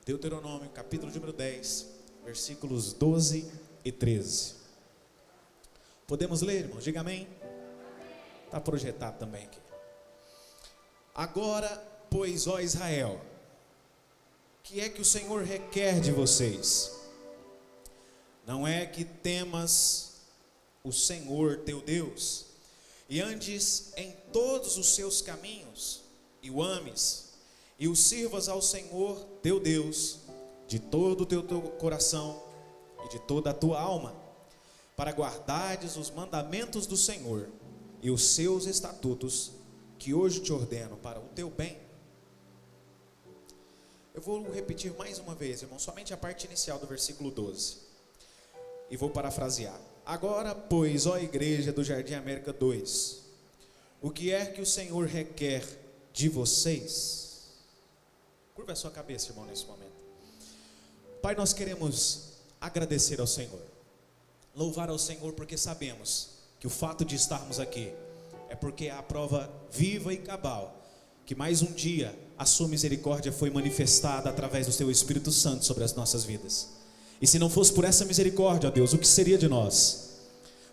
Deuteronômio, capítulo número 10, versículos 12 e 13. Podemos ler, irmão? Diga amém. Está projetado também aqui. Agora, pois, ó Israel, que é que o Senhor requer de vocês? Não é que temas o Senhor teu Deus, e andes em todos os seus caminhos, e o ames, e o sirvas ao Senhor teu Deus, de todo o teu coração, e de toda a tua alma, para guardardes os mandamentos do Senhor, e os seus estatutos, que hoje te ordeno para o teu bem. Eu vou repetir mais uma vez, irmão, somente a parte inicial do versículo 12, e vou parafrasear. Agora, pois, ó igreja do Jardim América 2, o que é que o Senhor requer de vocês? Curva a sua cabeça, irmão, nesse momento. Pai, nós queremos agradecer ao Senhor, louvar ao Senhor, porque sabemos que o fato de estarmos aqui é porque é a prova viva e cabal que mais um dia a sua misericórdia foi manifestada através do seu Espírito Santo sobre as nossas vidas. E se não fosse por essa misericórdia, ó Deus, o que seria de nós?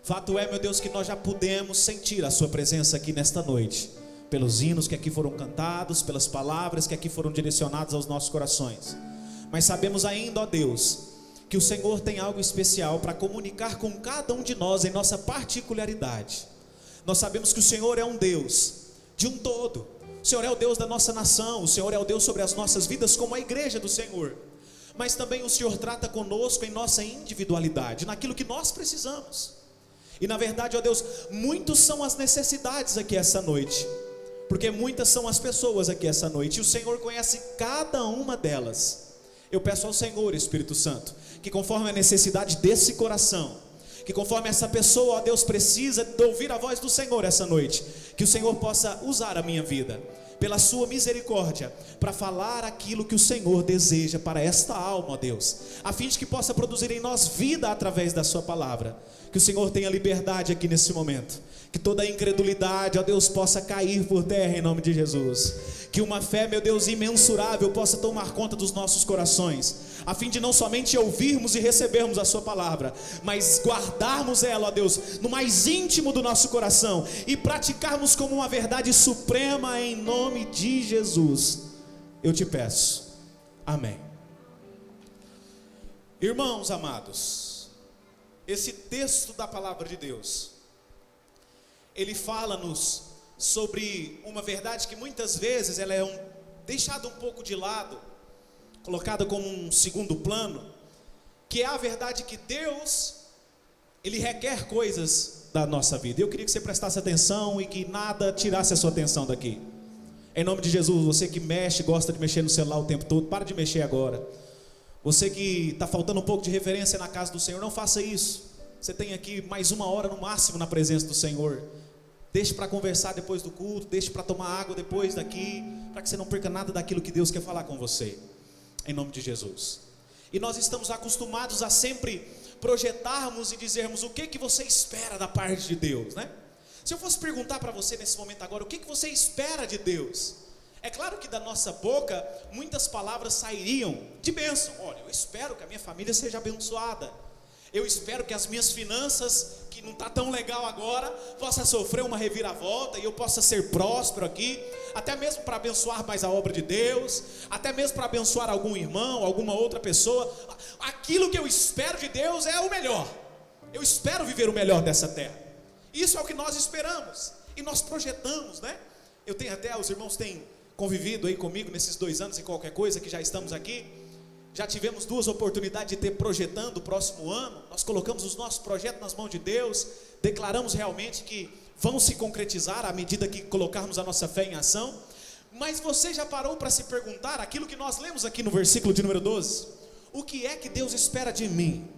Fato é, meu Deus, que nós já pudemos sentir a sua presença aqui nesta noite, pelos hinos que aqui foram cantados, pelas palavras que aqui foram direcionadas aos nossos corações. Mas sabemos ainda, ó Deus, que o Senhor tem algo especial para comunicar com cada um de nós em nossa particularidade. Nós sabemos que o Senhor é um Deus de um todo. O Senhor é o Deus da nossa nação, o Senhor é o Deus sobre as nossas vidas como a igreja do Senhor. Mas também o Senhor trata conosco em nossa individualidade, naquilo que nós precisamos. E na verdade, ó Deus, muitos são as necessidades aqui essa noite, porque muitas são as pessoas aqui essa noite, e o Senhor conhece cada uma delas. Eu peço ao Senhor, Espírito Santo, que conforme a necessidade desse coração, que conforme essa pessoa, ó Deus, precisa de ouvir a voz do Senhor essa noite, que o Senhor possa usar a minha vida, pela sua misericórdia, para falar aquilo que o Senhor deseja para esta alma, ó Deus, a fim de que possa produzir em nós vida através da sua palavra. Que o Senhor tenha liberdade aqui nesse momento, que toda a incredulidade, ó Deus, possa cair por terra em nome de Jesus, que uma fé, meu Deus, imensurável possa tomar conta dos nossos corações, a fim de não somente ouvirmos e recebermos a sua palavra, mas guardarmos ela, ó Deus, no mais íntimo do nosso coração, e praticarmos como uma verdade suprema em nome de Jesus. Eu te peço, amém. Irmãos amados, esse texto da palavra de Deus, ele fala-nos sobre uma verdade que muitas vezes ela é deixada um pouco de lado, colocada como um segundo plano, que é a verdade que Deus, Ele requer coisas da nossa vida. Eu queria que você prestasse atenção e que nada tirasse a sua atenção daqui. Em nome de Jesus, você que mexe, gosta de mexer no celular o tempo todo, para de mexer agora. Você que está faltando um pouco de reverência na casa do Senhor, não faça isso. Você tem aqui mais uma hora no máximo na presença do Senhor. Deixe para conversar depois do culto, deixe para tomar água depois daqui, para que você não perca nada daquilo que Deus quer falar com você, em nome de Jesus. E nós estamos acostumados a sempre projetarmos e dizermos o que você espera da parte de Deus, né? Se eu fosse perguntar para você nesse momento agora, o que você espera de Deus? É claro que da nossa boca muitas palavras sairiam de bênção. Olha, eu espero que a minha família seja abençoada. Eu espero que as minhas finanças, que não está tão legal agora, possa sofrer uma reviravolta e eu possa ser próspero aqui, até mesmo para abençoar mais a obra de Deus, até mesmo para abençoar algum irmão, alguma outra pessoa. Aquilo que eu espero de Deus é o melhor. Eu espero viver o melhor dessa terra. Isso é o que nós esperamos e nós projetamos, né? Eu tenho até, os irmãos têm convivido aí comigo nesses 2 anos e qualquer coisa que já estamos aqui. Já tivemos 2 oportunidades de ter projetando o próximo ano. Nós colocamos os nossos projetos nas mãos de Deus, declaramos realmente que vão se concretizar à medida que colocarmos a nossa fé em ação. Mas você já parou para se perguntar aquilo que nós lemos aqui no versículo de número 12? O que é que Deus espera de mim?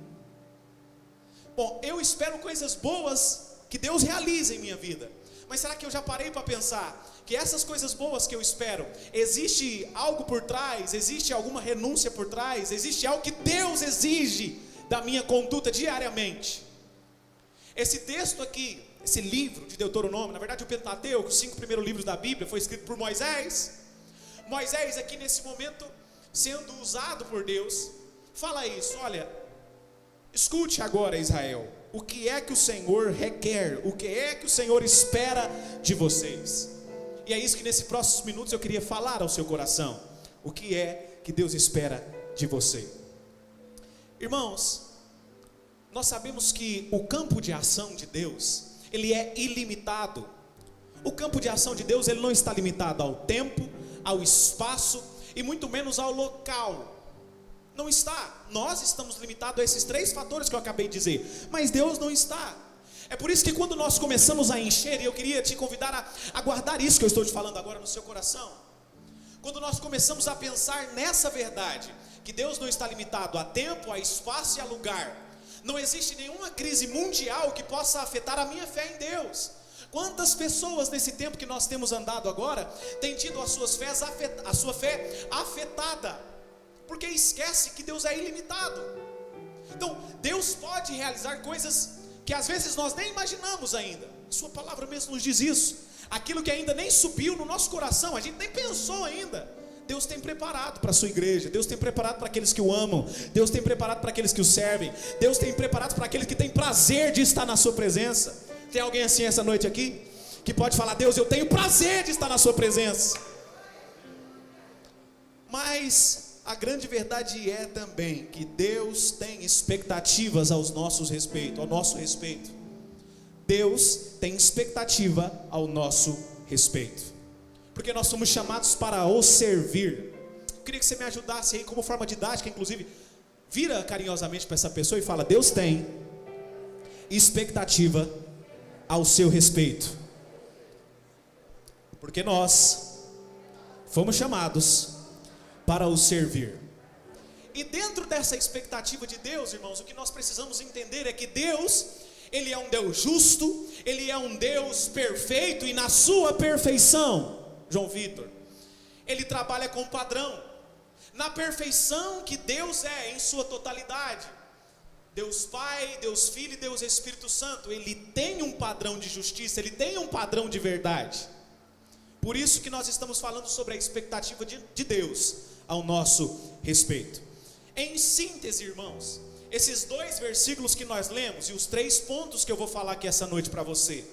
Bom, eu espero coisas boas que Deus realize em minha vida. Mas será que eu já parei para pensar que essas coisas boas que eu espero, existe algo por trás, existe alguma renúncia por trás, existe algo que Deus exige da minha conduta diariamente? Esse texto aqui, esse livro de Deuteronômio, na verdade o Pentateuco, os 5 primeiros livros da Bíblia, foi escrito por Moisés. Moisés aqui nesse momento sendo usado por Deus, fala isso: olha, escute agora, Israel, o que é que o Senhor requer, o que é que o Senhor espera de vocês. E é isso que nesses próximos minutos eu queria falar ao seu coração. O que é que Deus espera de você? Irmãos, nós sabemos que o campo de ação de Deus, ele é ilimitado. O campo de ação de Deus, ele não está limitado ao tempo, ao espaço e muito menos ao local. Não está. Nós estamos limitados a esses 3 fatores que eu acabei de dizer, mas Deus não está. É por isso que quando nós começamos a encher, e eu queria te convidar a guardar isso que eu estou te falando agora no seu coração. Quando nós começamos a pensar nessa verdade, que Deus não está limitado a tempo, a espaço e a lugar, não existe nenhuma crise mundial que possa afetar a minha fé em Deus. Quantas pessoas nesse tempo que nós temos andado agora têm tido a sua fé afetada, porque esquece que Deus é ilimitado. Então Deus pode realizar coisas que às vezes nós nem imaginamos ainda. Sua palavra mesmo nos diz isso. Aquilo que ainda nem subiu no nosso coração, a gente nem pensou ainda, Deus tem preparado para a sua igreja. Deus tem preparado para aqueles que o amam. Deus tem preparado para aqueles que o servem. Deus tem preparado para aqueles que têm prazer de estar na sua presença. Tem alguém assim essa noite aqui? Que pode falar: Deus, eu tenho prazer de estar na sua presença. Mas a grande verdade é também que Deus tem expectativas ao nosso respeito. Deus tem expectativa ao nosso respeito, porque nós somos chamados para o servir. Eu queria que você me ajudasse aí, como forma didática, inclusive, vira carinhosamente para essa pessoa e fala: Deus tem expectativa ao seu respeito, porque nós fomos chamados para o servir. E dentro dessa expectativa de Deus, irmãos, o que nós precisamos entender é que Deus, Ele é um Deus justo, Ele é um Deus perfeito, e na sua perfeição, João Vitor, Ele trabalha com padrão, na perfeição que Deus é em sua totalidade. Deus Pai, Deus Filho e Deus Espírito Santo, Ele tem um padrão de justiça, Ele tem um padrão de verdade. Por isso que nós estamos falando sobre a expectativa de Deus ao nosso respeito. Em síntese, irmãos, esses 2 versículos que nós lemos e os 3 pontos que eu vou falar aqui essa noite para você,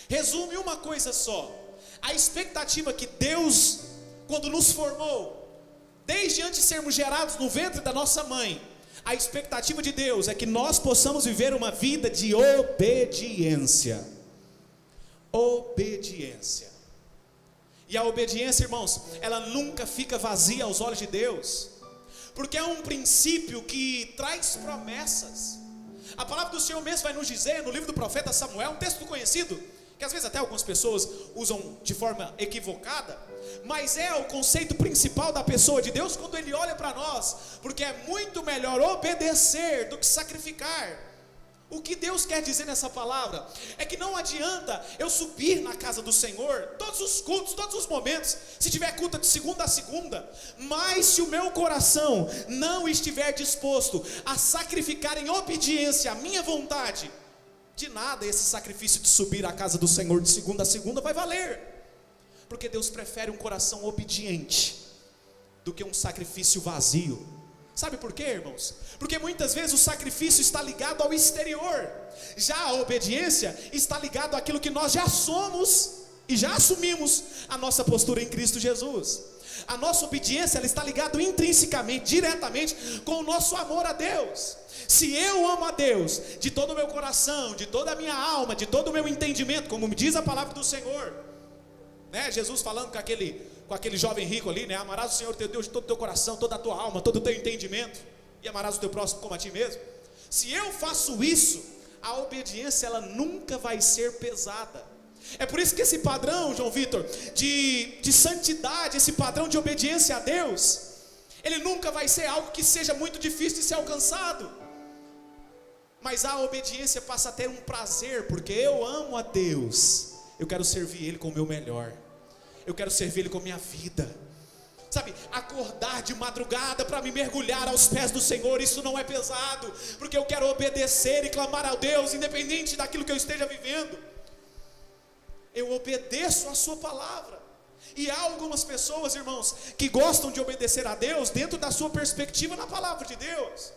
resume uma coisa só: a expectativa que Deus, quando nos formou, desde antes de sermos gerados no ventre da nossa mãe, a expectativa de Deus é que nós possamos viver uma vida de obediência. Obediência. E a obediência, irmãos, ela nunca fica vazia aos olhos de Deus, porque é um princípio que traz promessas. A palavra do Senhor mesmo vai nos dizer no livro do profeta Samuel, um texto conhecido, que às vezes até algumas pessoas usam de forma equivocada, mas é o conceito principal da pessoa de Deus quando Ele olha para nós, porque é muito melhor obedecer do que sacrificar. O que Deus quer dizer nessa palavra é que não adianta eu subir na casa do Senhor todos os cultos, todos os momentos, se tiver culto de segunda a segunda, mas se o meu coração não estiver disposto a sacrificar em obediência a minha vontade, de nada esse sacrifício de subir à casa do Senhor de segunda a segunda vai valer, porque Deus prefere um coração obediente do que um sacrifício vazio. Sabe por quê, irmãos? Porque muitas vezes o sacrifício está ligado ao exterior, já a obediência está ligado àquilo que nós já somos e já assumimos, a nossa postura em Cristo Jesus. A nossa obediência, ela está ligada intrinsecamente, diretamente com o nosso amor a Deus. Se eu amo a Deus de todo o meu coração, de toda a minha alma, de todo o meu entendimento, como me diz a palavra do Senhor, né? Jesus falando com aquele jovem rico ali, né? Amarás o Senhor teu Deus de todo o teu coração, toda a tua alma, todo o teu entendimento, e amarás o teu próximo como a ti mesmo. Se eu faço isso, a obediência ela nunca vai ser pesada. É por isso que esse padrão, João Vitor, de santidade, esse padrão de obediência a Deus, ele nunca vai ser algo que seja muito difícil de ser alcançado. Mas a obediência passa a ter um prazer, porque eu amo a Deus, eu quero servir Ele com o meu melhor, eu quero servir Ele com a minha vida. Sabe, acordar de madrugada para me mergulhar aos pés do Senhor, isso não é pesado, porque eu quero obedecer e clamar a Deus, independente daquilo que eu esteja vivendo. Eu obedeço a sua palavra. E há algumas pessoas, irmãos, que gostam de obedecer a Deus dentro da sua perspectiva na palavra de Deus.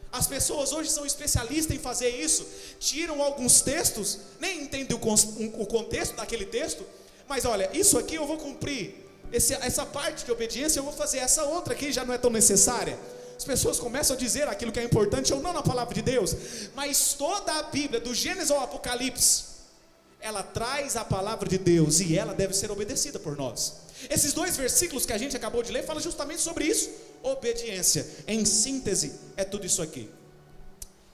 As pessoas hoje são especialistas em fazer isso. Tiram alguns textos, nem entendem o contexto daquele texto, mas olha, isso aqui eu vou cumprir, essa parte de obediência eu vou fazer, essa outra aqui já não é tão necessária. As pessoas começam a dizer aquilo que é importante ou não na palavra de Deus, mas toda a Bíblia, do Gênesis ao Apocalipse, ela traz a palavra de Deus e ela deve ser obedecida por nós. Esses 2 versículos que a gente acabou de ler falam justamente sobre isso. Obediência, em síntese, é tudo isso aqui.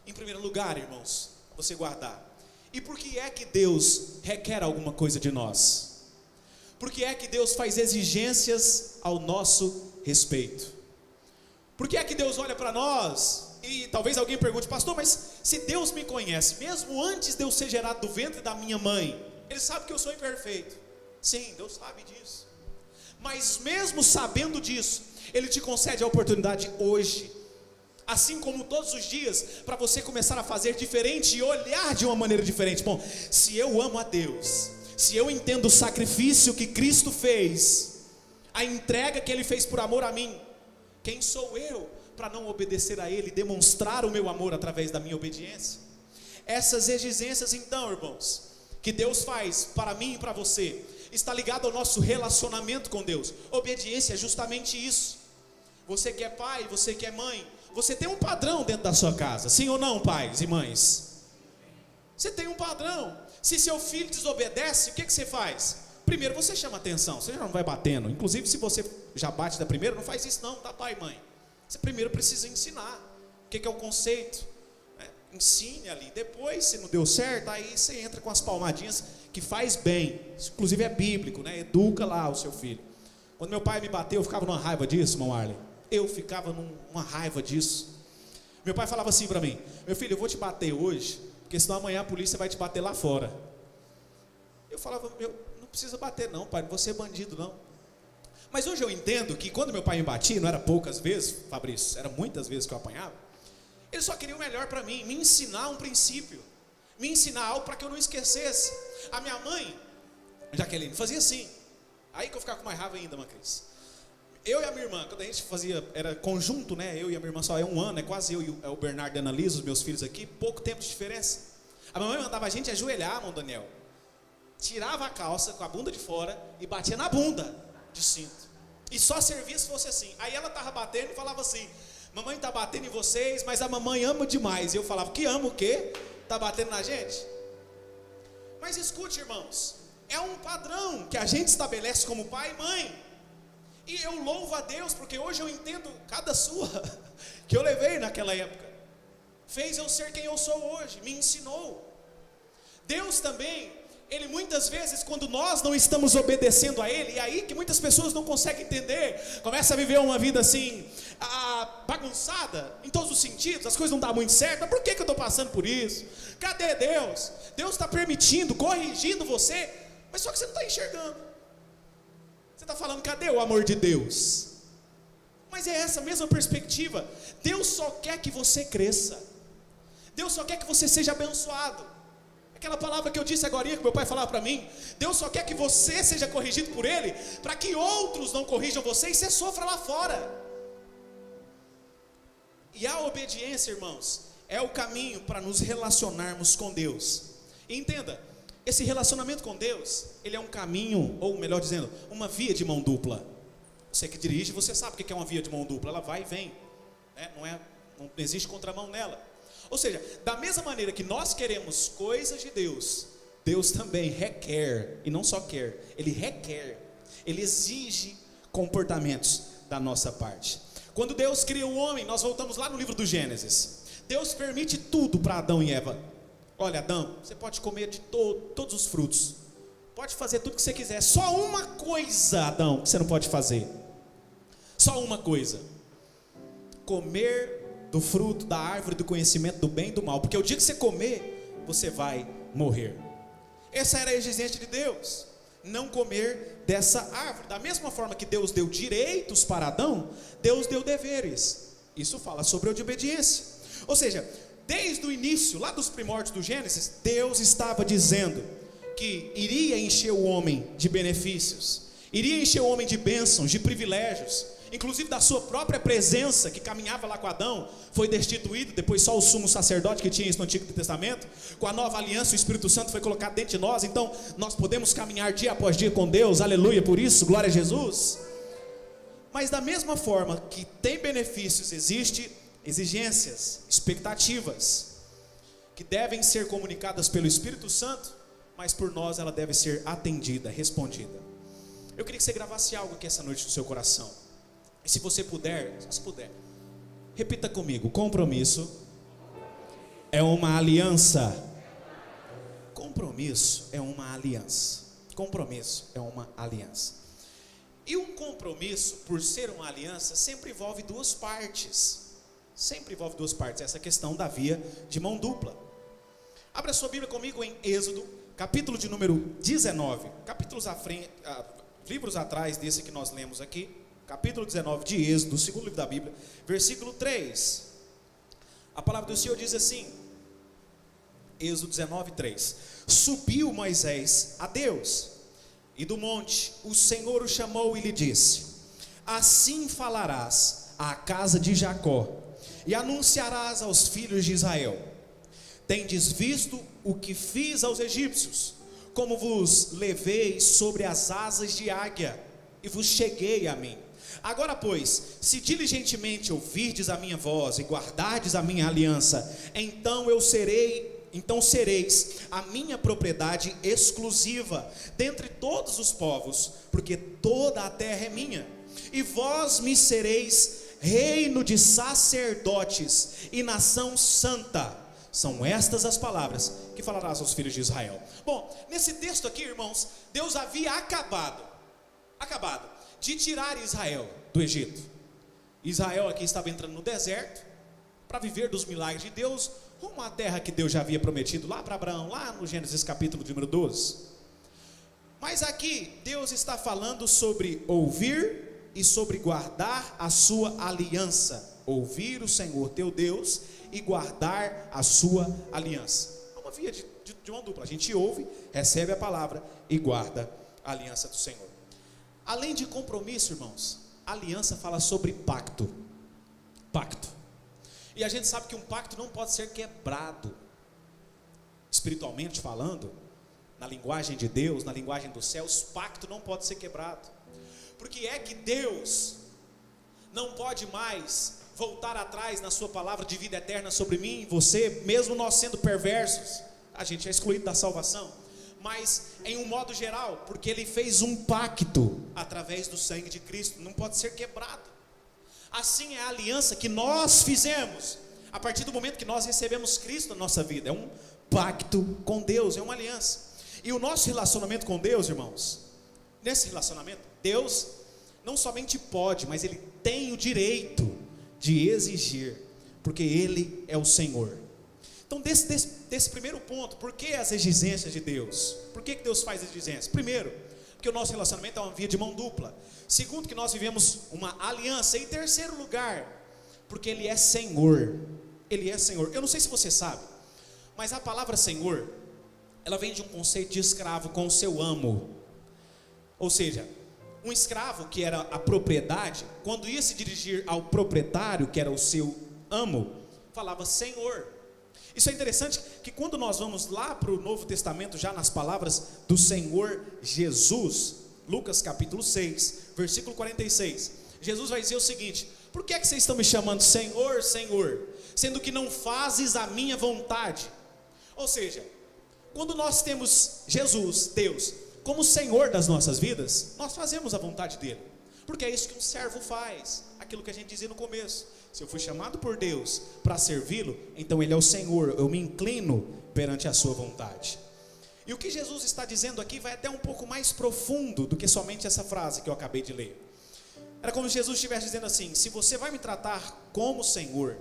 Em primeiro lugar, irmãos, você guardar. E por que é que Deus requer alguma coisa de nós? Por que é que Deus faz exigências ao nosso respeito? Por que é que Deus olha para nós? E talvez alguém pergunte: pastor, mas se Deus me conhece, mesmo antes de eu ser gerado do ventre da minha mãe, Ele sabe que eu sou imperfeito. Sim, Deus sabe disso. Mas mesmo sabendo disso, Ele te concede a oportunidade hoje, assim como todos os dias, para você começar a fazer diferente e olhar de uma maneira diferente. Bom, se eu amo a Deus, se eu entendo o sacrifício que Cristo fez, a entrega que Ele fez por amor a mim, quem sou eu para não obedecer a Ele, demonstrar o meu amor através da minha obediência? Essas exigências então, irmãos, que Deus faz para mim e para você, está ligado ao nosso relacionamento com Deus. Obediência é justamente isso. Você que é pai, você que é mãe, você tem um padrão dentro da sua casa, sim ou não, pais e mães? Você tem um padrão. Se seu filho desobedece, o que você faz? Primeiro você chama atenção, você já não vai batendo. Inclusive, se você já bate da primeira, não faz isso não, tá, pai e mãe? Você primeiro precisa ensinar o que é o conceito, né? Ensine ali. Depois, se não deu certo, aí você entra com as palmadinhas, que faz bem. Isso, inclusive, é bíblico, né? Educa lá o seu filho. Quando meu pai me bateu, eu ficava numa raiva disso, irmão Arlen. Eu ficava numa raiva disso. Meu pai falava assim para mim: meu filho, eu vou te bater hoje, porque senão amanhã a polícia vai te bater lá fora. Eu falava: não precisa bater não, pai, não vou ser bandido não. Mas hoje eu entendo que quando meu pai me batia, não era poucas vezes, Fabrício, era muitas vezes que eu apanhava, ele só queria o melhor para mim, me ensinar um princípio, me ensinar algo para que eu não esquecesse. A minha mãe, Jaqueline, fazia assim, aí que eu ficava com mais raiva ainda, Cris. Eu e a minha irmã, quando a gente fazia, era conjunto, né? Eu e a minha irmã só é um ano, é quase eu e o Bernardo e a Ana Lisa, os meus filhos aqui, pouco tempo de diferença. A minha mãe mandava a gente ajoelhar, irmão Daniel, tirava a calça com a bunda de fora e batia na bunda de cinto. E só servia se fosse assim. Aí ela estava batendo e falava assim: mamãe está batendo em vocês, mas a mamãe ama demais. E eu falava: que ama o quê? Está batendo na gente? Mas escute, irmãos, é um padrão que a gente estabelece como pai e mãe. E eu louvo a Deus, porque hoje eu entendo cada surra que eu levei naquela época. Fez eu ser quem eu sou hoje, me ensinou. Deus também, Ele muitas vezes, quando nós não estamos obedecendo a Ele, e aí que muitas pessoas não conseguem entender, começa a viver uma vida assim, bagunçada, em todos os sentidos, as coisas não dão muito certo. Mas por que eu estou passando por isso? Cadê Deus? Deus está permitindo, corrigindo você, mas só que você não está enxergando. Você está falando: cadê o amor de Deus? Mas é essa mesma perspectiva. Deus só quer que você cresça. Deus só quer que você seja abençoado. Aquela palavra que eu disse agora, que meu pai falava para mim: Deus só quer que você seja corrigido por Ele, para que outros não corrijam você e você sofra lá fora. E a obediência, irmãos, é o caminho para nos relacionarmos com Deus. E entenda, esse relacionamento com Deus, ele é um caminho, ou melhor dizendo, uma via de mão dupla. Você que dirige, você sabe o que é uma via de mão dupla. Ela vai e vem, né? Não existe contramão nela. Ou seja, da mesma maneira que nós queremos coisas de Deus, Deus também requer, e não só quer, Ele requer, Ele exige comportamentos da nossa parte. Quando Deus cria o homem, nós voltamos lá no livro do Gênesis, Deus permite tudo para Adão e Eva. Olha, Adão, você pode comer de todos os frutos, pode fazer tudo que você quiser, só uma coisa, Adão, que você não pode fazer, só uma coisa: comer do fruto da árvore do conhecimento do bem e do mal, porque o dia que você comer, você vai morrer. Essa era a exigência de Deus, não comer dessa árvore. Da mesma forma que Deus deu direitos para Adão, Deus deu deveres. Isso fala sobre a obediência. Ou seja, desde o início, lá dos primórdios do Gênesis, Deus estava dizendo que iria encher o homem de benefícios, iria encher o homem de bênçãos, de privilégios, inclusive da sua própria presença, que caminhava lá com Adão, foi destituído, depois só o sumo sacerdote que tinha isso no Antigo Testamento. Com a nova aliança, o Espírito Santo foi colocado dentro de nós, então nós podemos caminhar dia após dia com Deus, aleluia por isso, glória a Jesus. Mas da mesma forma que tem benefícios, existe exigências, expectativas, que devem ser comunicadas pelo Espírito Santo, mas por nós ela deve ser atendida, respondida. Eu queria que você gravasse algo aqui essa noite no seu coração, e se você puder, se puder, repita comigo: compromisso é uma aliança. Compromisso é uma aliança. Compromisso é uma aliança. E um compromisso, por ser uma aliança, sempre envolve duas partes. Sempre envolve duas partes, essa questão da via de mão dupla. Abra sua Bíblia comigo em Êxodo, capítulo de número 19. Capítulos à frente, livros atrás desse que nós lemos aqui. Capítulo 19 de Êxodo, segundo livro da Bíblia, versículo 3. A palavra do Senhor diz assim, Êxodo 19, 3. Subiu Moisés a Deus, e do monte o Senhor o chamou e lhe disse: assim falarás à casa de Jacó, e anunciarás aos filhos de Israel: tendes visto o que fiz aos egípcios, como vos levei sobre as asas de águia, e vos cheguei a mim. Agora pois, se diligentemente ouvirdes a minha voz, e guardardes a minha aliança, então sereis a minha propriedade exclusiva, dentre todos os povos, porque toda a terra é minha, e vós me sereis reino de sacerdotes e nação santa. São estas as palavras que falarás aos filhos de Israel. Bom, nesse texto aqui, irmãos, Deus havia acabado de tirar Israel do Egito. Israel aqui estava entrando no deserto, para viver dos milagres de Deus, rumo à terra que Deus já havia prometido lá para Abraão, lá no Gênesis capítulo número 12. Mas aqui, Deus está falando sobre ouvir e sobre guardar a sua aliança. Ouvir o Senhor teu Deus e guardar a sua aliança. É uma via de mão dupla. A gente ouve, recebe a palavra e guarda a aliança do Senhor. Além de compromisso, irmãos, a aliança fala sobre pacto. Pacto. E a gente sabe que um pacto não pode ser quebrado. Espiritualmente falando, na linguagem de Deus, na linguagem dos céus, pacto não pode ser quebrado. Porque é que Deus não pode mais voltar atrás na sua palavra de vida eterna sobre mim e você, mesmo nós sendo perversos, a gente é excluído da salvação. Mas em um modo geral, porque Ele fez um pacto através do sangue de Cristo, não pode ser quebrado. Assim é a aliança que nós fizemos, a partir do momento que nós recebemos Cristo na nossa vida. É um pacto com Deus, é uma aliança. E o nosso relacionamento com Deus, irmãos, nesse relacionamento, Deus não somente pode, mas Ele tem o direito de exigir, porque Ele é o Senhor. Então desse primeiro ponto, por que as exigências de Deus? Por que Deus faz exigências? Primeiro, porque o nosso relacionamento é uma via de mão dupla. Segundo, que nós vivemos uma aliança. E em terceiro lugar, porque Ele é Senhor. Ele é Senhor. Eu não sei se você sabe, mas a palavra Senhor, ela vem de um conceito de escravo com o seu amo. Ou seja, um escravo que era a propriedade, quando ia se dirigir ao proprietário, que era o seu amo, falava Senhor. Isso é interessante, que quando nós vamos lá para o Novo Testamento, já nas palavras do Senhor Jesus, Lucas capítulo 6, versículo 46, Jesus vai dizer o seguinte: por que é que vocês estão me chamando Senhor, Senhor, sendo que não fazes a minha vontade? Ou seja, quando nós temos Jesus, Deus, como Senhor das nossas vidas, nós fazemos a vontade dEle, porque é isso que um servo faz, aquilo que a gente dizia no começo. Se eu fui chamado por Deus para servi-lo, então Ele é o Senhor, eu me inclino perante a sua vontade. E o que Jesus está dizendo aqui vai até um pouco mais profundo do que somente essa frase que eu acabei de ler. Era como se Jesus estivesse dizendo assim: se você vai me tratar como Senhor,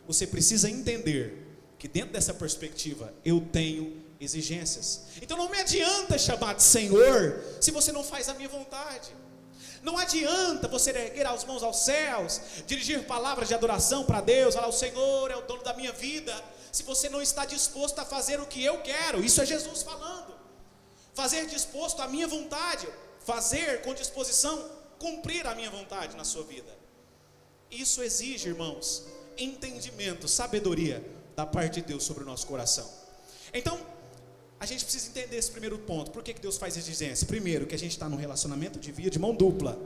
você precisa entender que dentro dessa perspectiva eu tenho exigências. Então não me adianta chamar de Senhor se você não faz a minha vontade. Não adianta você erguer as mãos aos céus, dirigir palavras de adoração para Deus, falar o Senhor é o dono da minha vida, se você não está disposto a fazer o que eu quero. Isso é Jesus falando. Fazer disposto à minha vontade. fazer com disposição, cumprir a minha vontade na sua vida. Isso exige, irmãos, entendimento, sabedoria da parte de Deus sobre o nosso coração. Então, a gente precisa entender esse primeiro ponto. Por que Deus faz exigência? Primeiro, que a gente está num relacionamento de via de mão dupla,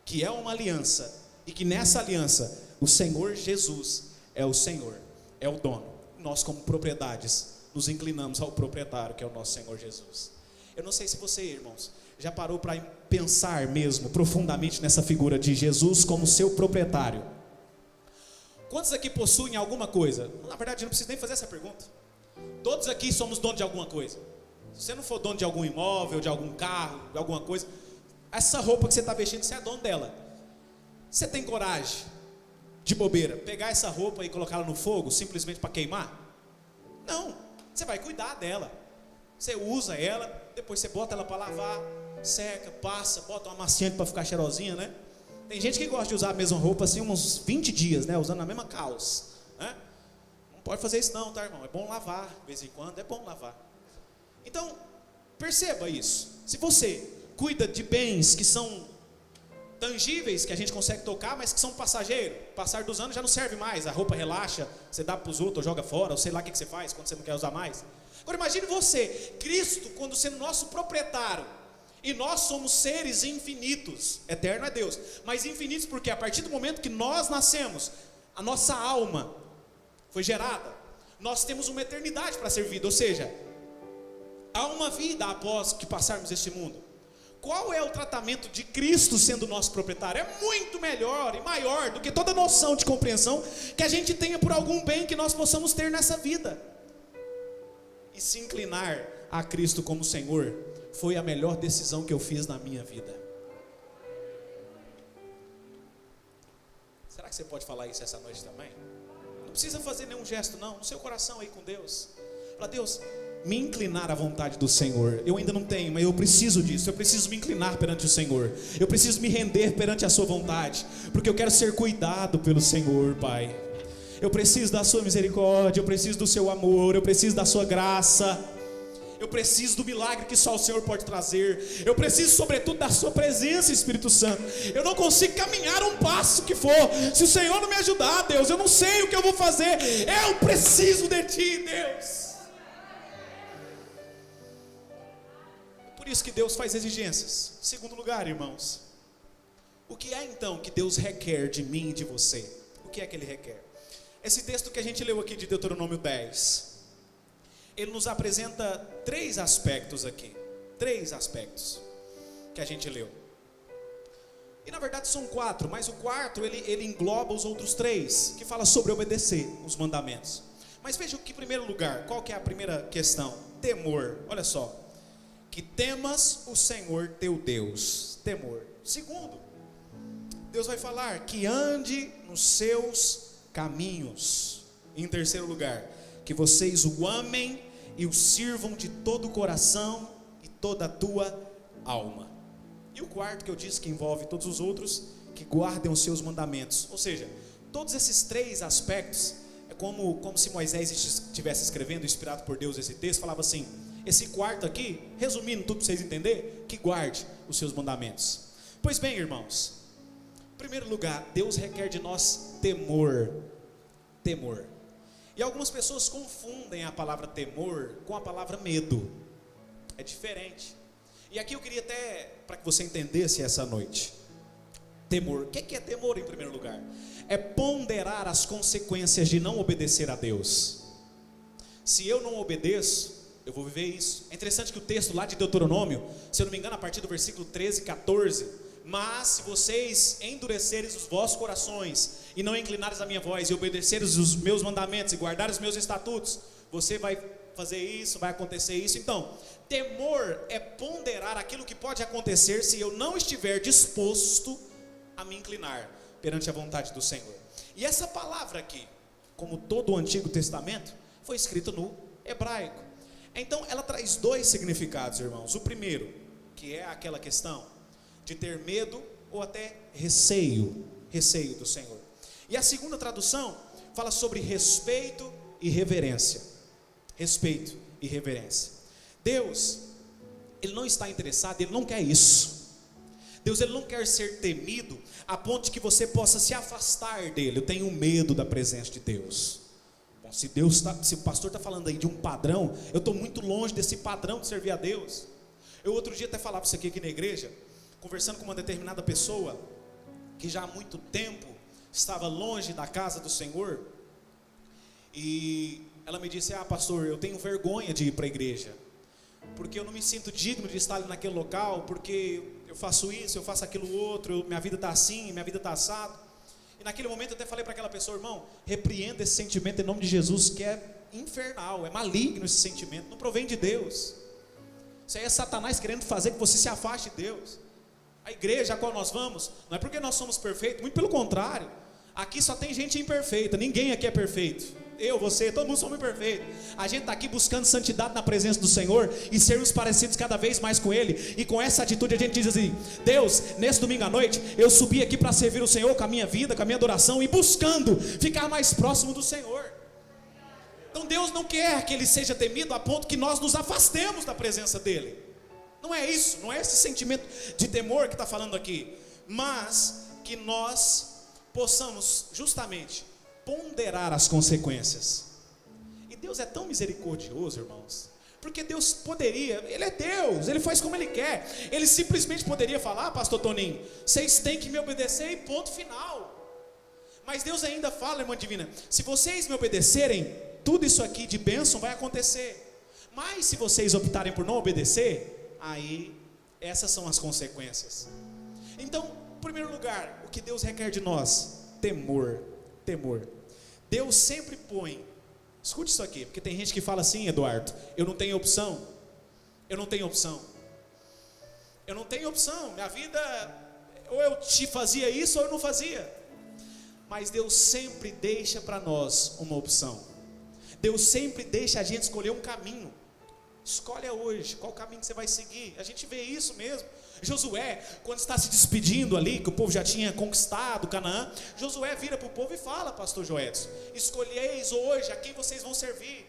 que é uma aliança, e que nessa aliança, o Senhor Jesus é o Senhor, é o dono. Nós, como propriedades, nos inclinamos ao proprietário, que é o nosso Senhor Jesus. Eu não sei se você, irmãos, já parou para pensar mesmo profundamente nessa figura de Jesus como seu proprietário. Quantos aqui possuem alguma coisa? Na verdade, eu não preciso nem fazer essa pergunta. Todos aqui somos donos de alguma coisa. Se você não for dono de algum imóvel, de algum carro, de alguma coisa, essa roupa que você está vestindo, você é dono dela. Você tem coragem, de bobeira, pegar essa roupa e colocá-la no fogo, simplesmente para queimar? Não, você vai cuidar dela. Você usa ela, depois você bota ela para lavar, seca, passa, bota uma amaciante para ficar cheirosinha, né? Tem gente que gosta de usar a mesma roupa assim uns 20 dias, né? Usando a mesma calça, né? Não pode fazer isso não, tá, irmão? É bom lavar, de vez em quando é bom lavar. Então, perceba isso. Se você cuida de bens que são tangíveis, que a gente consegue tocar, mas que são passageiros, passar dos anos já não serve mais, a roupa relaxa, você dá para os outros, joga fora, ou sei lá o que você faz quando você não quer usar mais. Agora imagine você, Cristo, quando sendo nosso proprietário, e nós somos seres infinitos, eterno é Deus, mas infinitos porque a partir do momento que nós nascemos, a nossa alma foi gerada, nós temos uma eternidade para ser vivida, ou seja, há uma vida após que passarmos este mundo. Qual é o tratamento de Cristo sendo nosso proprietário? É muito melhor e maior do que toda noção de compreensão que a gente tenha por algum bem que nós possamos ter nessa vida. E se inclinar a Cristo como Senhor foi a melhor decisão que eu fiz na minha vida. Será que você pode falar isso essa noite também? Não precisa fazer nenhum gesto não, no seu coração aí com Deus. Fala, Deus, me inclinar à vontade do Senhor. Eu ainda não tenho, mas eu preciso disso. Eu preciso me inclinar perante o Senhor. Eu preciso me render perante a sua vontade, porque eu quero ser cuidado pelo Senhor, Pai. Eu preciso da sua misericórdia, eu preciso do seu amor, eu preciso da sua graça, eu preciso do milagre que só o Senhor pode trazer. Eu preciso sobretudo da sua presença, Espírito Santo. Eu não consigo caminhar um passo que for se o Senhor não me ajudar, Deus. Eu não sei o que eu vou fazer. Eu preciso de Ti, Deus. Por isso que Deus faz exigências. Segundo lugar, irmãos, o que é então que Deus requer de mim e de você? O que é que Ele requer? Esse texto que a gente leu aqui de Deuteronômio 10, ele nos apresenta três aspectos aqui. Três aspectos que a gente leu. E na verdade são quatro, mas o quarto ele engloba os outros três, que fala sobre obedecer os mandamentos. Mas veja que em primeiro lugar, qual que é a primeira questão? Temor, olha só. Que temas o Senhor teu Deus. Temor. Segundo, Deus vai falar que ande nos seus caminhos. Em terceiro lugar, que vocês o amem e o sirvam de todo o coração e toda a tua alma. E o quarto que eu disse que envolve todos os outros, que guardem os seus mandamentos. Ou seja, todos esses três aspectos, é como se Moisés estivesse escrevendo, inspirado por Deus esse texto, falava assim, esse quarto aqui, resumindo tudo para vocês entenderem, que guarde os seus mandamentos. Pois bem, irmãos, em primeiro lugar, Deus requer de nós temor. Temor. E algumas pessoas confundem a palavra temor com a palavra medo. É diferente. E aqui eu queria até, para que você entendesse essa noite. Temor. O que é temor em primeiro lugar? É ponderar as consequências de não obedecer a Deus. Se eu não obedeço, eu vou viver isso. É interessante que o texto lá de Deuteronômio, se eu não me engano, a partir do versículo 13 e 14, mas se vocês endurecerem os vossos corações e não inclinares a minha voz e obedeceres os meus mandamentos e guardares os meus estatutos, você vai fazer isso, vai acontecer isso. Então, temor é ponderar aquilo que pode acontecer se eu não estiver disposto a me inclinar perante a vontade do Senhor. E essa palavra aqui, como todo o Antigo Testamento, foi escrita no hebraico. Então ela traz dois significados, irmãos. O primeiro, que é aquela questão de ter medo ou até receio do Senhor. E a segunda tradução fala sobre respeito e reverência. Respeito e reverência. Deus, Ele não está interessado, Ele não quer isso. Deus ele não quer ser temido a ponto de que você possa se afastar dele. Eu tenho medo da presença de Deus. Bom, se o pastor está falando aí de um padrão, eu estou muito longe desse padrão de servir a Deus. Eu outro dia até falava isso aqui na igreja, conversando com uma determinada pessoa que já há muito tempo estava longe da casa do Senhor, e ela me disse: pastor, eu tenho vergonha de ir para a igreja, porque eu não me sinto digno de estar ali naquele local, porque eu faço isso, eu faço aquilo outro, minha vida está assim, minha vida está assado. E naquele momento eu até falei para aquela pessoa: irmão, repreenda esse sentimento em nome de Jesus, que é infernal, é maligno esse sentimento, não provém de Deus. Isso aí é Satanás querendo fazer que você se afaste de Deus. A igreja a qual nós vamos, não é porque nós somos perfeitos, muito pelo contrário. Aqui só tem gente imperfeita, ninguém aqui é perfeito. Eu, você, todo mundo somos imperfeitos. A gente está aqui buscando santidade na presença do Senhor e sermos parecidos cada vez mais com Ele. E com essa atitude a gente diz assim: Deus, nesse domingo à noite, eu subi aqui para servir o Senhor com a minha vida, com a minha adoração, e buscando ficar mais próximo do Senhor. Então Deus não quer que Ele seja temido a ponto que nós nos afastemos da presença dEle. Não é isso, não é esse sentimento de temor que está falando aqui, mas que nós possamos justamente ponderar as consequências. E Deus é tão misericordioso, irmãos, porque Deus poderia, Ele é Deus, Ele faz como Ele quer. Ele simplesmente poderia falar: pastor Toninho, vocês têm que me obedecer e ponto final. Mas Deus ainda fala, irmã divina: se vocês me obedecerem, tudo isso aqui de bênção vai acontecer. Mas se vocês optarem por não obedecer, aí essas são as consequências. Então, em primeiro lugar, o que Deus requer de nós? Temor. Deus sempre põe, escute isso aqui, porque tem gente que fala assim: Eduardo, eu não tenho opção, minha vida, ou eu te fazia isso ou eu não fazia. Mas Deus sempre deixa para nós uma opção. Deus sempre deixa a gente escolher um caminho. Escolha hoje qual caminho que você vai seguir. A gente vê isso mesmo. Josué, quando está se despedindo ali, que o povo já tinha conquistado Canaã, Josué vira para o povo e fala: pastor Joedson, escolheis hoje a quem vocês vão servir.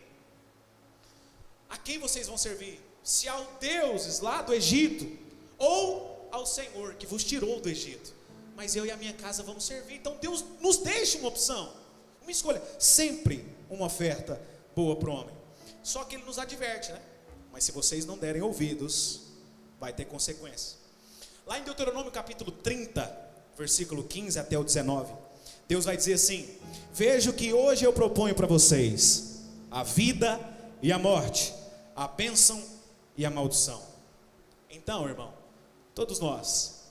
A quem vocês vão servir? Se ao deuses lá do Egito, ou ao Senhor que vos tirou do Egito. Mas eu e a minha casa vamos servir. Então Deus nos deixa uma opção, uma escolha, sempre uma oferta boa para o homem. Só que Ele nos adverte, né? Mas se vocês não derem ouvidos, vai ter consequência. Lá em Deuteronômio capítulo 30, versículo 15 até o 19, Deus vai dizer assim: vejo que hoje eu proponho para vocês a vida e a morte, a bênção e a maldição. Então, irmão, todos nós,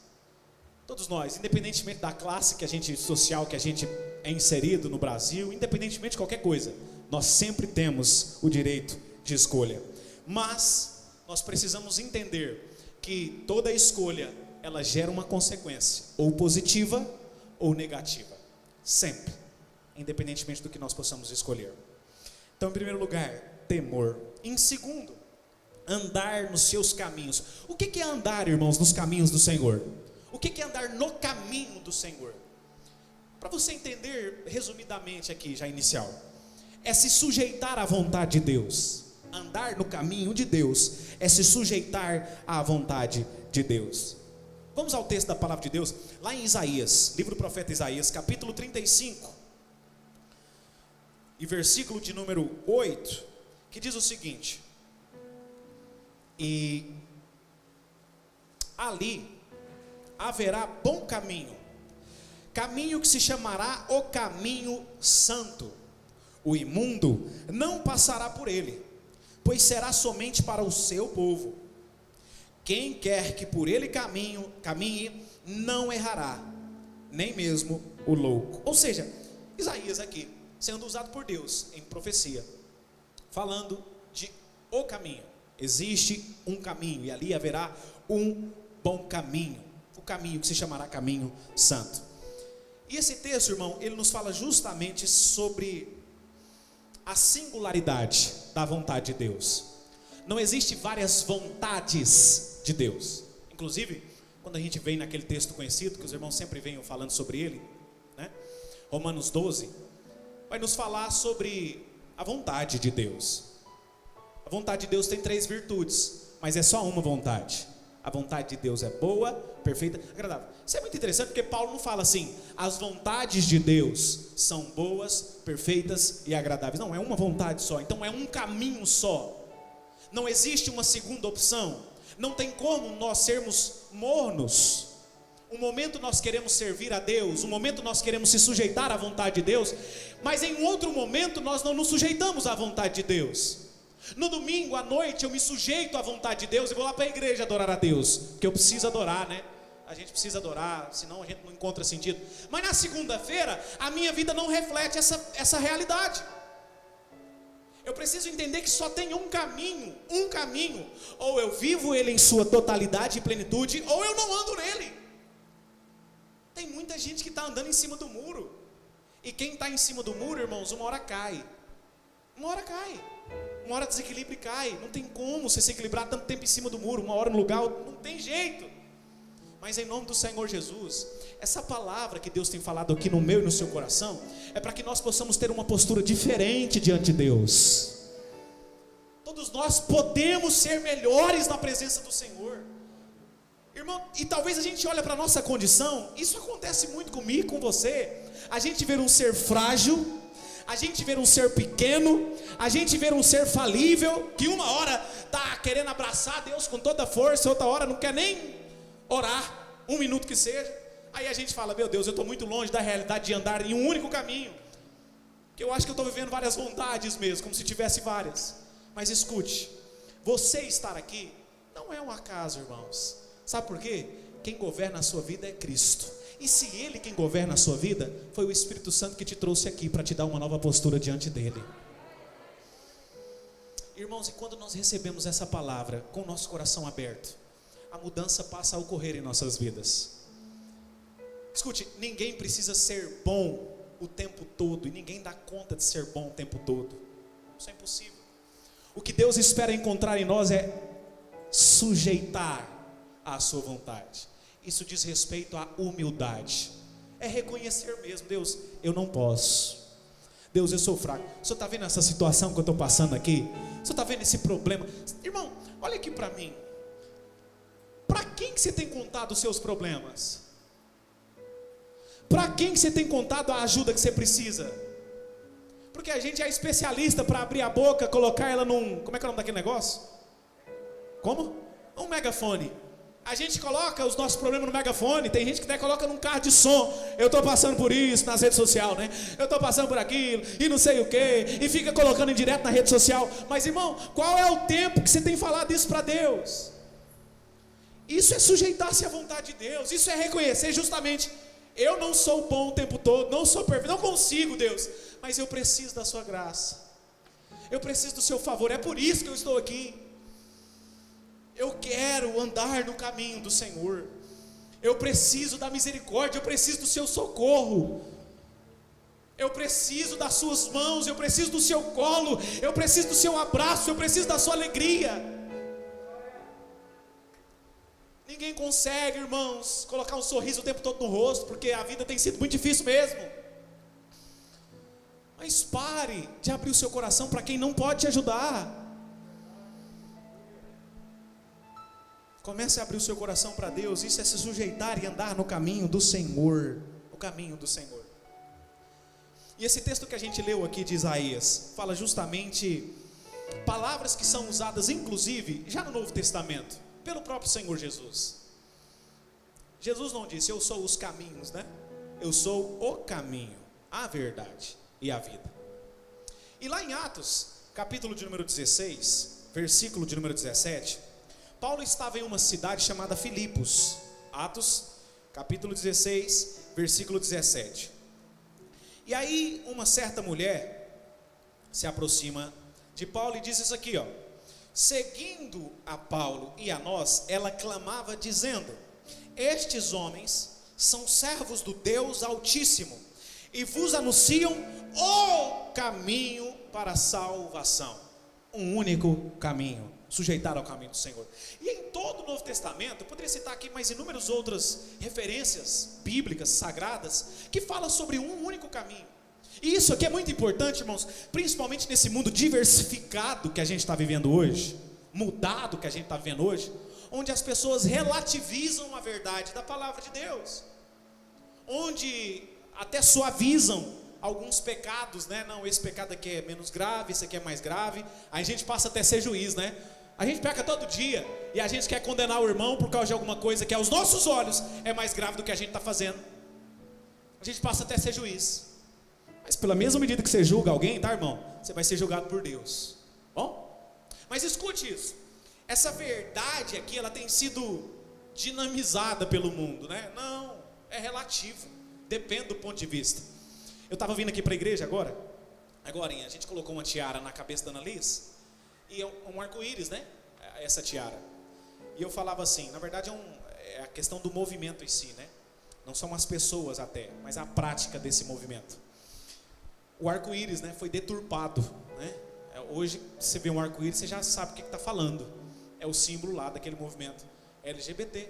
independentemente da classe social que a gente é inserido no Brasil, independentemente de qualquer coisa, nós sempre temos o direito de escolha. Mas nós precisamos entender que toda escolha, ela gera uma consequência, ou positiva ou negativa, sempre, independentemente do que nós possamos escolher. Então, em primeiro lugar, temor. Em segundo, andar nos seus caminhos. O que é andar, irmãos, nos caminhos do Senhor? O que é andar no caminho do Senhor? Para você entender resumidamente aqui, já inicial, é se sujeitar à vontade de Deus. Andar no caminho de Deus é se sujeitar à vontade de Deus. Vamos ao texto da palavra de Deus, lá em Isaías, livro do profeta Isaías, capítulo 35, e versículo de número 8, que diz o seguinte: e ali haverá bom caminho, caminho que se chamará o caminho santo. O imundo não passará por ele, pois será somente para o seu povo. Quem quer que por ele caminhe, não errará, nem mesmo o louco. Ou seja, Isaías aqui, sendo usado por Deus em profecia, falando de o caminho. Existe um caminho, e ali haverá um bom caminho, o caminho que se chamará caminho santo. E esse texto, irmão, ele nos fala justamente sobre a singularidade da vontade de Deus. Não existe várias vontades de Deus. Inclusive, quando a gente vem naquele texto conhecido, que os irmãos sempre vêm falando sobre ele, né? Romanos 12, vai nos falar sobre a vontade de Deus. A vontade de Deus tem 3 virtudes, mas é só uma vontade: A vontade de Deus é boa, perfeita, agradável. Isso é muito interessante porque Paulo não fala assim, as vontades de Deus são boas, perfeitas e agradáveis. Não, é uma vontade só, então é um caminho só. Não existe uma segunda opção. Não tem como nós sermos mornos. Um momento nós queremos servir a Deus, um momento nós queremos se sujeitar à vontade de Deus, mas em outro momento nós não nos sujeitamos à vontade de Deus. No domingo à noite eu me sujeito à vontade de Deus e vou lá para a igreja adorar a Deus, porque eu preciso adorar, né? A gente precisa adorar, senão a gente não encontra sentido. Mas na segunda-feira a minha vida não reflete essa realidade. Eu preciso entender que só tem um caminho, ou eu vivo ele em sua totalidade e plenitude, ou eu não ando nele. Tem muita gente que está andando em cima do muro, e quem está em cima do muro, irmãos, uma hora cai, uma hora desequilibra e cai. Não tem como você se equilibrar tanto tempo em cima do muro, uma hora no lugar, não tem jeito. Mas em nome do Senhor Jesus, essa palavra que Deus tem falado aqui no meu e no seu coração, é para que nós possamos ter uma postura diferente diante de Deus. Todos nós podemos ser melhores na presença do Senhor. Irmão, e talvez a gente olhe para a nossa condição, isso acontece muito comigo e com você. A gente vê um ser frágil, a gente vê um ser pequeno, a gente vê um ser falível, que uma hora está querendo abraçar Deus com toda a força, outra hora não quer nem orar, um minuto que seja. Aí a gente fala, meu Deus, eu estou muito longe da realidade de andar em um único caminho, que eu acho que eu estou vivendo várias vontades mesmo, como se tivesse várias. Mas escute, você estar aqui não é um acaso, irmãos. Sabe por quê? Quem governa a sua vida é Cristo. E se Ele quem governa a sua vida, foi o Espírito Santo que te trouxe aqui para te dar uma nova postura diante dEle. Irmãos, e quando nós recebemos essa palavra com o nosso coração aberto, a mudança passa a ocorrer em nossas vidas. Escute, ninguém precisa ser bom o tempo todo, e ninguém dá conta de ser bom o tempo todo. Isso é impossível. O que Deus espera encontrar em nós é sujeitar à sua vontade. Isso diz respeito à humildade. É reconhecer mesmo, Deus, eu não posso. Deus, eu sou fraco. O senhor está vendo essa situação que eu estou passando aqui? O senhor está vendo esse problema? Irmão, olha aqui para mim. Para quem que você tem contado os seus problemas? Para quem que você tem contado a ajuda que você precisa? Porque a gente é especialista para abrir a boca, colocar ela num... Como é que é o nome daquele negócio? Como? Um megafone. A gente coloca os nossos problemas no megafone. Tem gente que até coloca num carro de som. Eu estou passando por isso nas redes sociais, né? Eu estou passando por aquilo e não sei o que, e fica colocando em direto na rede social. Mas irmão, qual é o tempo que você tem falado isso para Deus? Isso é sujeitar-se à vontade de Deus. Isso é reconhecer justamente, eu não sou bom o tempo todo, não sou perfeito, não consigo, Deus, mas eu preciso da sua graça, eu preciso do seu favor. É por isso que eu estou aqui. Eu quero andar no caminho do Senhor. Eu preciso da misericórdia, eu preciso do seu socorro, eu preciso das suas mãos, eu preciso do seu colo, eu preciso do seu abraço, eu preciso da sua alegria. Ninguém consegue, irmãos, colocar um sorriso o tempo todo no rosto, porque a vida tem sido muito difícil mesmo. Mas pare de abrir o seu coração para quem não pode te ajudar. Comece a abrir o seu coração para Deus. Isso é se sujeitar e andar no caminho do Senhor. O caminho do Senhor. E esse texto que a gente leu aqui de Isaías fala justamente palavras que são usadas inclusive já no Novo Testamento pelo próprio Senhor Jesus. Jesus não disse, eu sou os caminhos, né? Eu sou o caminho, a verdade e a vida. E lá em Atos, capítulo de número 16, versículo de número 17, Paulo estava em uma cidade chamada Filipos. Atos, capítulo 16, versículo 17. E aí uma certa mulher se aproxima de Paulo e diz isso aqui, ó. Seguindo a Paulo e a nós, ela clamava dizendo, estes homens são servos do Deus Altíssimo e vos anunciam o caminho para a salvação. Um único caminho, sujeitar ao caminho do Senhor. E em todo o Novo Testamento, eu poderia citar aqui mais inúmeras outras referências bíblicas, sagradas, que falam sobre um único caminho. E isso aqui é muito importante, irmãos, principalmente nesse mundo diversificado que a gente está vivendo hoje, mudado que a gente está vivendo hoje, onde as pessoas relativizam a verdade da palavra de Deus, onde até suavizam alguns pecados, né? Não, esse pecado aqui é menos grave, esse aqui é mais grave. Aí a gente passa até a ser juiz, né? A gente peca todo dia e a gente quer condenar o irmão por causa de alguma coisa que aos nossos olhos é mais grave do que a gente está fazendo. A gente passa até a ser juiz. Mas pela mesma medida que você julga alguém, tá, irmão? Você vai ser julgado por Deus. Bom? Mas escute isso. Essa verdade aqui, ela tem sido dinamizada pelo mundo, né? Não, é relativo. Depende do ponto de vista. Eu estava vindo aqui para a igreja agora, a gente colocou uma tiara na cabeça da Ana Liz, e é um arco-íris, né? Essa tiara. E eu falava assim, na verdade é a questão do movimento em si, né? Não são as pessoas até, mas a prática desse movimento. O arco-íris, né, foi deturpado, né? Hoje, você vê um arco-íris, você já sabe o que está falando. É o símbolo lá daquele movimento LGBT.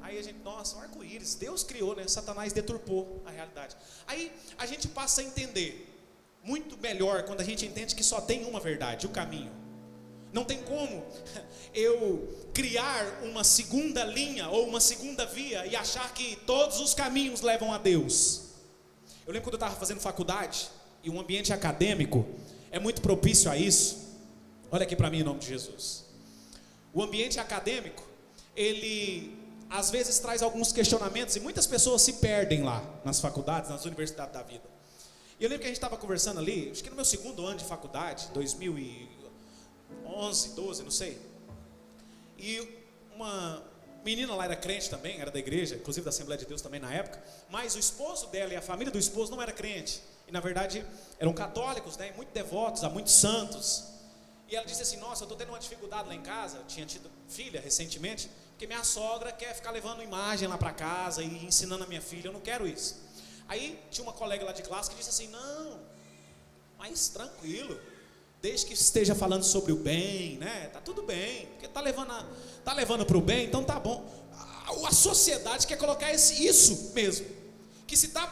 Aí a gente, nossa, um arco-íris, Deus criou, né? Satanás deturpou a realidade. Aí a gente passa a entender muito melhor quando a gente entende que só tem uma verdade, o caminho. Não tem como eu criar uma segunda linha ou uma segunda via e achar que todos os caminhos levam a Deus. Eu lembro quando eu estava fazendo faculdade, e um ambiente acadêmico é muito propício a isso. Olha aqui para mim em nome de Jesus. O ambiente acadêmico, ele às vezes traz alguns questionamentos e muitas pessoas se perdem lá nas faculdades, nas universidades da vida. E eu lembro que a gente estava conversando ali, acho que no meu segundo ano de faculdade, 2011, 12, não sei. E uma menina lá era crente também, era da igreja, inclusive da Assembleia de Deus também na época, mas o esposo dela e a família do esposo não era crente. E na verdade eram católicos, né, muito devotos, há muitos santos. E ela disse assim, nossa, eu estou tendo uma dificuldade lá em casa, tinha tido filha recentemente, porque minha sogra quer ficar levando imagem lá para casa e ensinando a minha filha, eu não quero isso. Aí tinha uma colega lá de classe que disse assim, não, mas tranquilo, desde que esteja falando sobre o bem, né, tá tudo bem, porque tá levando para o bem, então tá bom. A sociedade quer colocar isso mesmo, que se está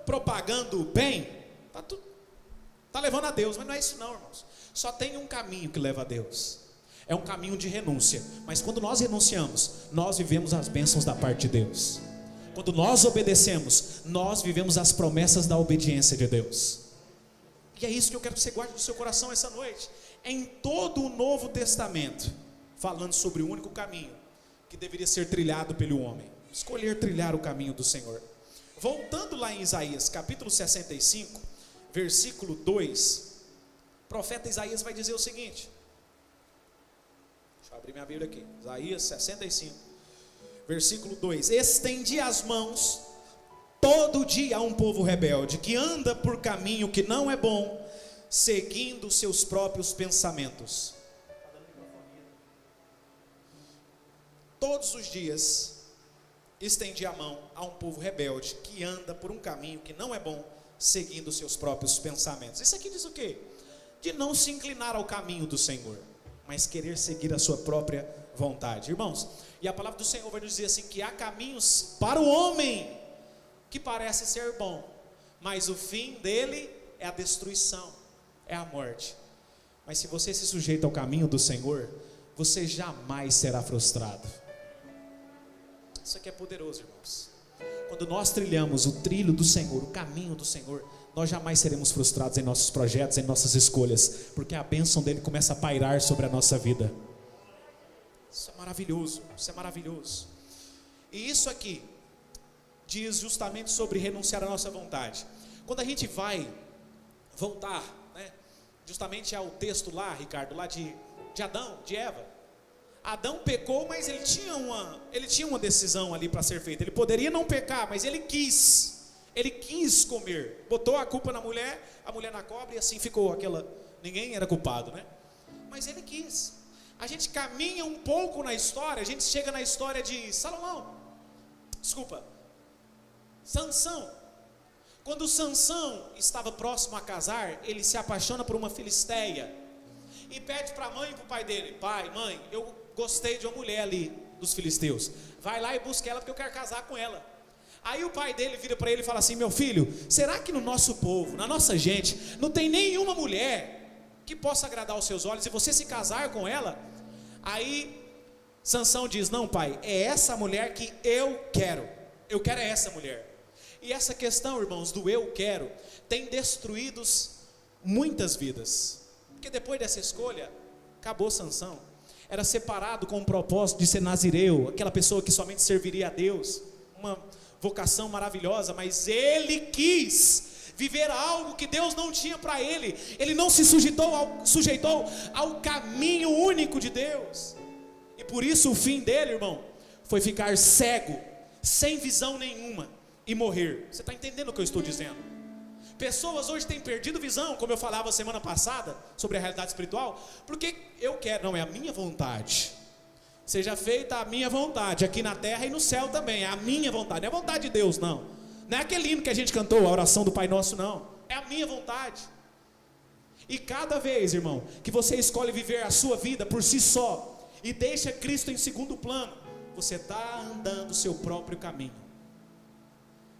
propagando o bem, tá levando a Deus, mas não é isso não, irmãos. Só tem um caminho que leva a Deus, é um caminho de renúncia. Mas quando nós renunciamos, nós vivemos as bênçãos da parte de Deus. Quando nós obedecemos, nós vivemos as promessas da obediência de Deus. E é isso que eu quero que você guarde no seu coração essa noite. Em todo o Novo Testamento, falando sobre o único caminho que deveria ser trilhado pelo homem, escolher trilhar o caminho do Senhor. Voltando lá em Isaías, capítulo 65, versículo 2, o profeta Isaías vai dizer o seguinte, deixa eu abrir minha Bíblia aqui, Isaías 65, versículo 2, estendi as mãos todo dia a um povo rebelde, que anda por caminho que não é bom, seguindo seus próprios pensamentos. Todos os dias estendi a mão a um povo rebelde, que anda por um caminho que não é bom, seguindo seus próprios pensamentos. Isso aqui diz o quê? De não se inclinar ao caminho do Senhor, mas querer seguir a sua própria vontade. Irmãos, e a palavra do Senhor vai nos dizer assim, que há caminhos para o homem que parece ser bom, mas o fim dele é a destruição, é a morte. Mas se você se sujeita ao caminho do Senhor, você jamais será frustrado. Isso aqui é poderoso, irmãos. Quando nós trilhamos o trilho do Senhor, o caminho do Senhor, nós jamais seremos frustrados em nossos projetos, em nossas escolhas, porque a bênção dele começa a pairar sobre a nossa vida. Isso é maravilhoso, isso é maravilhoso. E isso aqui diz justamente sobre renunciar à nossa vontade. Quando a gente vai voltar, né, justamente ao texto lá, Ricardo, lá de Adão, de Eva. Adão pecou, mas ele tinha uma decisão ali para ser feita. Ele poderia não pecar, mas ele quis comer, botou a culpa na mulher, a mulher na cobra, e assim ficou ninguém era culpado, né? Mas ele quis. A gente caminha um pouco na história, a gente chega na história de Sansão. Quando Sansão estava próximo a casar, ele se apaixona por uma filisteia e pede para a mãe e para o pai dele: pai, mãe, eu gostei de uma mulher ali dos filisteus, vai lá e busca ela porque eu quero casar com ela. Aí o pai dele vira para ele e fala assim: meu filho, será que no nosso povo, na nossa gente, não tem nenhuma mulher que possa agradar aos seus olhos e você se casar com ela? Aí Sansão diz: não, pai, é essa mulher que eu quero é essa mulher. E essa questão, irmãos, do eu quero, tem destruído muitas vidas, porque depois dessa escolha, acabou Sansão. Era separado com o propósito de ser nazireu, aquela pessoa que somente serviria a Deus, uma vocação maravilhosa, mas ele quis viver algo que Deus não tinha para ele. Ele não se sujeitou ao caminho único de Deus, e por isso o fim dele, irmão, foi ficar cego, sem visão nenhuma, e morrer. Você está entendendo o que eu estou dizendo? Pessoas hoje têm perdido visão, como eu falava semana passada, sobre a realidade espiritual, porque eu quero, não, é a minha vontade, seja feita a minha vontade, aqui na terra e no céu também, é a minha vontade, não é a vontade de Deus, não é aquele hino que a gente cantou, a oração do Pai Nosso, não, é a minha vontade. E cada vez, irmão, que você escolhe viver a sua vida por si só, e deixa Cristo em segundo plano, você está andando o seu próprio caminho.